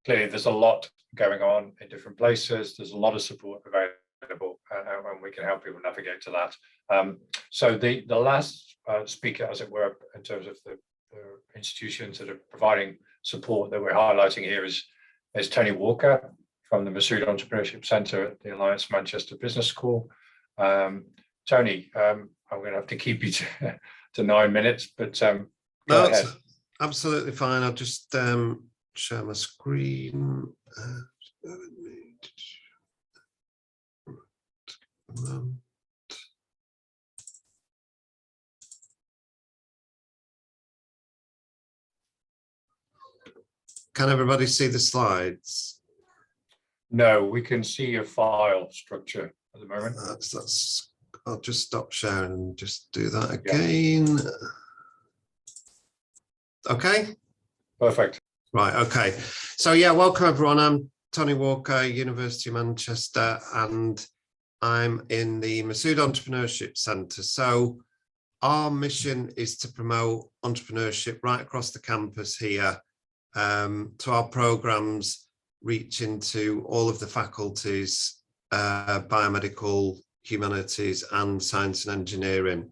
Clearly, there's a lot going on in different places. There's a lot of support available, and we can help people navigate to that. So the last speaker, as it were, in terms of the institutions that are providing support that we're highlighting here is Tony Walker from the Masood Entrepreneurship Centre at the Alliance Manchester Business School. Tony, I'm going to have to keep you to 9 minutes, but no, it's absolutely fine. I'll just share my screen. Can everybody see the slides? No, we can see your file structure at the moment. That's I'll just stop sharing and just do that again. Yeah. Okay. Perfect. Right. Okay. So yeah, welcome everyone. I'm Tony Walker, University of Manchester, and I'm in the Masood Entrepreneurship Centre. So our mission is to promote entrepreneurship right across the campus here. To our programs reach into all of the faculties, biomedical, humanities and science and engineering.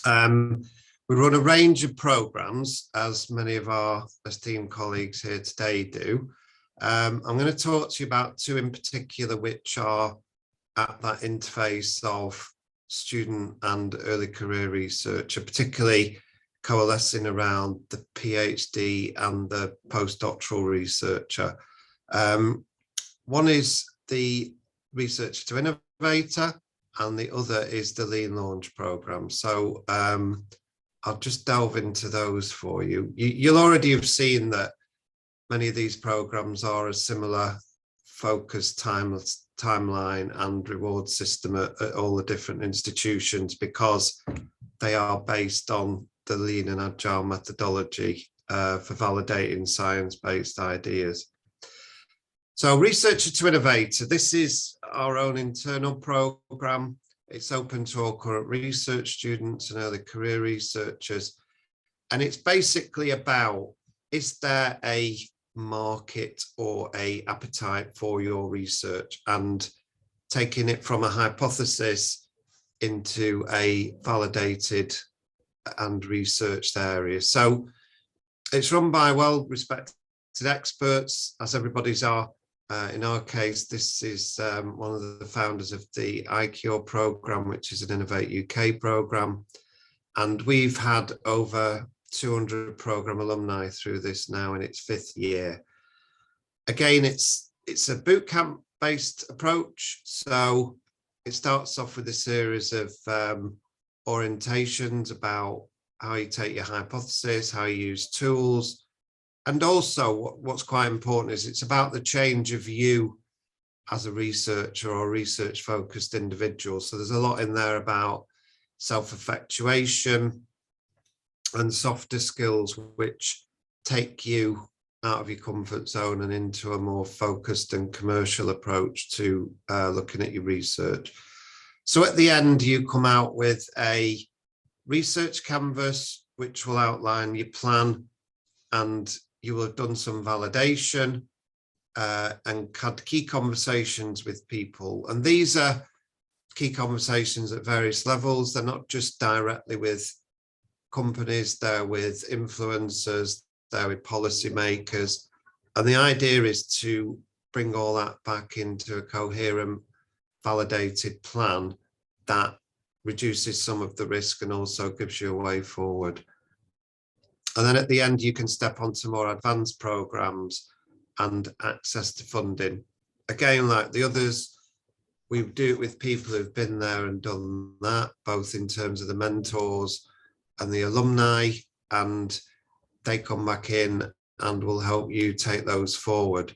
We run a range of programs, as many of our esteemed colleagues here today do. I'm going to talk to you about two in particular, which are at that interface of student and early career research, particularly coalescing around the PhD and the postdoctoral researcher. One is the Researcher to Innovator, and the other is the Lean Launch program. So I'll just delve into those for you. You'll already have seen that many of these programs are a similar focused timeline and reward system at all the different institutions, because they are based on the lean and agile methodology for validating science-based ideas. So Researcher to Innovator, this is our own internal program. It's open to all current research students and early career researchers. And it's basically about, is there a market or a appetite for your research, and taking it from a hypothesis into a validated and researched area. So it's run by well-respected experts, as everybody's are. In our case, this is one of the founders of the iCure program, which is an Innovate UK program. And we've had over 200 program alumni through this now in its 5th year. Again, it's a bootcamp based approach. So it starts off with a series of orientations about how you take your hypothesis, how you use tools. And also what's quite important is it's about the change of you as a researcher or research focused individual. So there's a lot in there about self-effectuation and softer skills, which take you out of your comfort zone and into a more focused and commercial approach to looking at your research. So at the end, you come out with a research canvas, which will outline your plan, and you will have done some validation and had key conversations with people. And these are key conversations at various levels. They're not just directly with companies, they're with influencers, they're with policymakers. And the idea is to bring all that back into a coherent, validated plan that reduces some of the risk and also gives you a way forward. And then at the end, you can step onto more advanced programs and access to funding. Again, like the others, we do it with people who've been there and done that, both in terms of the mentors and the alumni, and they come back in and will help you take those forward.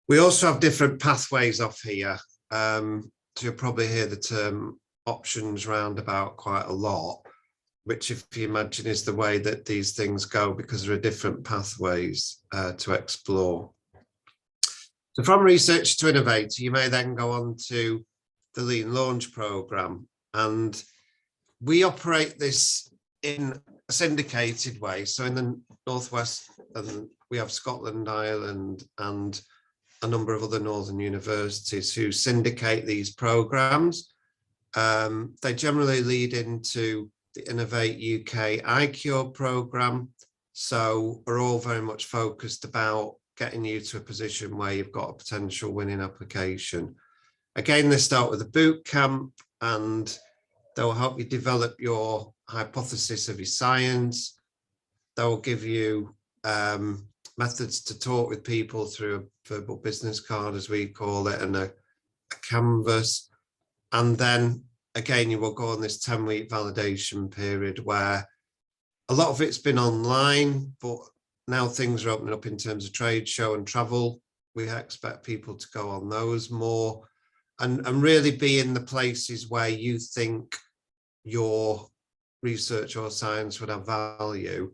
We also have different pathways off here. So you'll probably hear the term options roundabout quite a lot, which if you imagine is the way that these things go, because there are different pathways to explore. So from research to innovator, you may then go on to the Lean Launch Programme. And we operate this in a syndicated way. So in the Northwest, we have Scotland, Ireland, and a number of other northern universities who syndicate these programmes. They generally lead into the Innovate UK iCure programme. So we're all very much focused about getting you to a position where you've got a potential winning application. Again, they start with a boot camp and they'll help you develop your hypothesis of your science. They'll give you methods to talk with people through a verbal business card, as we call it, and a canvas. And then again, you will go on this 10-week validation period where a lot of it's been online, but now things are opening up in terms of trade show and travel. We expect people to go on those more and really be in the places where you think your research or science would have value,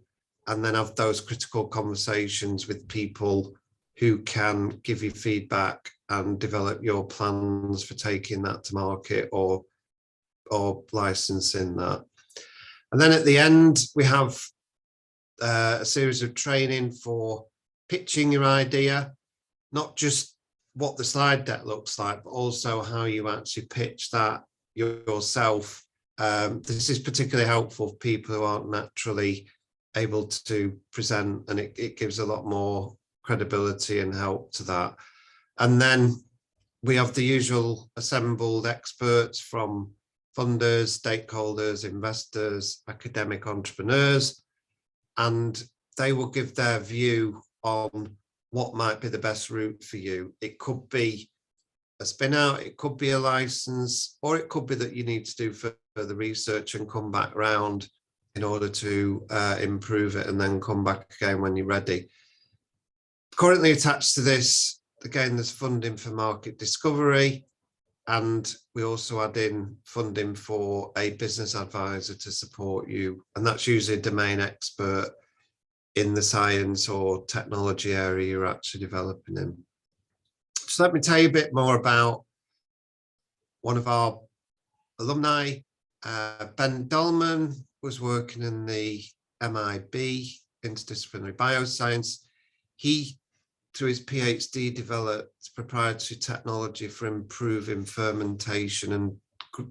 and then have those critical conversations with people who can give you feedback and develop your plans for taking that to market or licensing that. And then at the end, we have a series of training for pitching your idea, not just what the slide deck looks like, but also how you actually pitch that yourself. This is particularly helpful for people who aren't naturally able to present, and it gives a lot more credibility and help to that. And then we have the usual assembled experts from funders, stakeholders, investors, academic entrepreneurs, and they will give their view on what might be the best route for you. It could be a spin out, it could be a license, or it could be that you need to do further research and come back round in order to improve it and then come back again when you're ready. Currently attached to this, again, there's funding for market discovery, and we also add in funding for a business advisor to support you. And that's usually a domain expert in the science or technology area you're actually developing in. So let me tell you a bit more about one of our alumni. Ben Dolman was working in the MIB, Interdisciplinary Bioscience. He, through his PhD, developed proprietary technology for improving fermentation and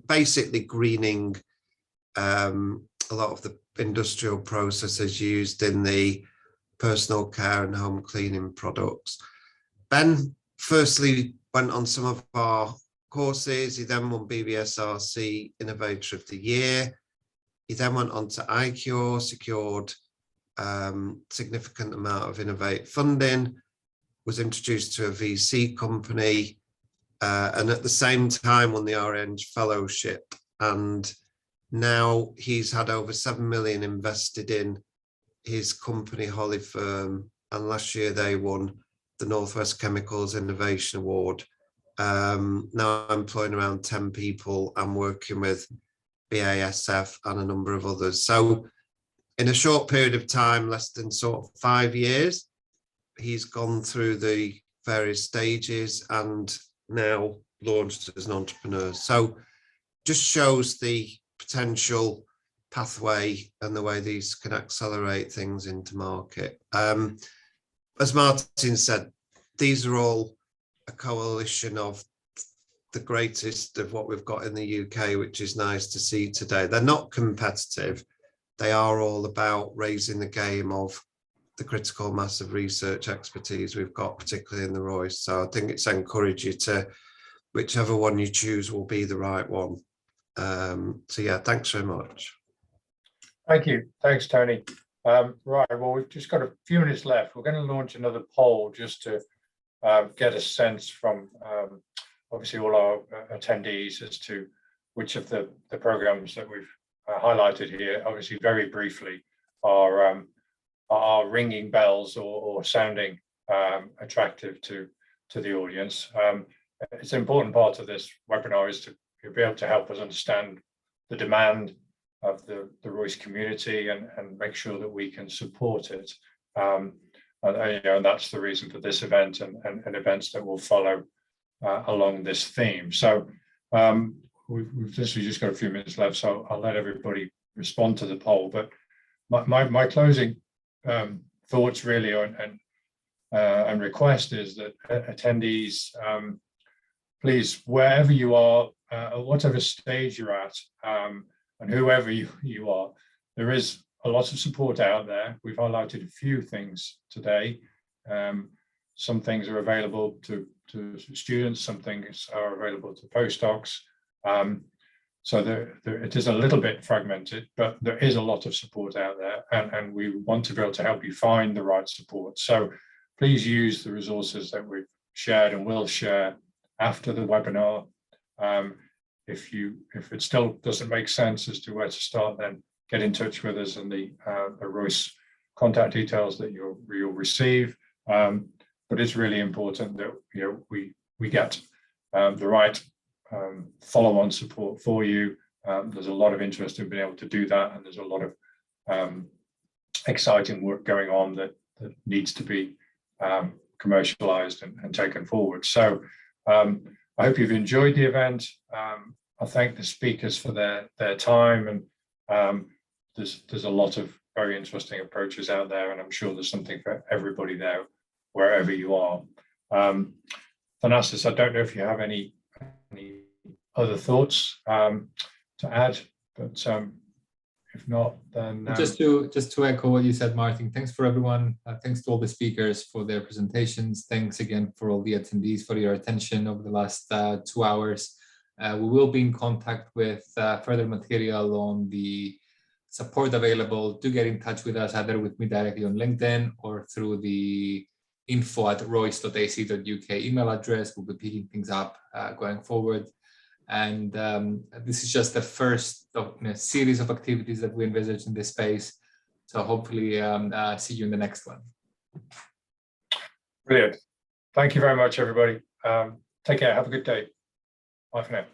basically greening a lot of the industrial processes used in the personal care and home cleaning products. Ben firstly went on some of our courses. He then won BBSRC Innovator of the Year. He then went on to iCure, secured significant amount of Innovate funding, was introduced to a VC company, and at the same time won the Orange Fellowship. And now he's had over 7 million invested in his company, Holly Firm, and last year they won the Northwest Chemicals Innovation Award. Now I'm employing around 10 people. I'm working with BASF and a number of others. So in a short period of time, less than sort of 5 years, he's gone through the various stages and now launched as an entrepreneur. So just shows the potential pathway and the way these can accelerate things into market. As Martin said, these are all a coalition of the greatest of what we've got in the UK, which is nice to see today. They're not competitive. They are all about raising the game of the critical mass of research expertise we've got, particularly in the Royce. So I think it's encourage you to, whichever one you choose will be the right one. So yeah, thanks very much. Thank you. Thanks, Tony. Right, well, we've just got a few minutes left. We're going to launch another poll just to get a sense from obviously all our attendees as to which of the programs that we've highlighted here, obviously very briefly, are ringing bells or sounding attractive to the audience. It's an important part of this webinar is to be able to help us understand the demand of the Royce community and make sure that we can support it. And that's the reason for this event and events that will follow along this theme. So we've literally just got a few minutes left, so I'll let everybody respond to the poll. But my closing thoughts really and request is that attendees, please, wherever you are, at whatever stage you're at, and whoever you are, there is a lot of support out there. We've highlighted a few things today. Some things are available to students, some things are available to postdocs. So it is a little bit fragmented, but there is a lot of support out there, and we want to be able to help you find the right support. So please use the resources that we've shared and will share after the webinar. If it still doesn't make sense as to where to start, then get in touch with us, and the Royce contact details that you'll receive. But it's really important that we get the right follow-on support for you. There's a lot of interest in being able to do that, and there's a lot of exciting work going on that needs to be commercialized and taken forward. So I hope you've enjoyed the event. I thank the speakers for their time, and there's a lot of very interesting approaches out there, and I'm sure there's something for everybody there, wherever you are. Thanasis, I don't know if you have any other thoughts to add, but if not, then just to echo what you said, Martin. Thanks for everyone. Thanks to all the speakers for their presentations. Thanks again for all the attendees for your attention over the last 2 hours. We will be in contact with further material on the support available. Do get in touch with us either with me directly on LinkedIn or through the info@royce.ac.uk email address. We'll be picking things up going forward. And this is just the first of a series of activities that we envisage in this space. So hopefully see you in the next one. Brilliant. Thank you very much, everybody. Take care. Have a good day. Bye for now.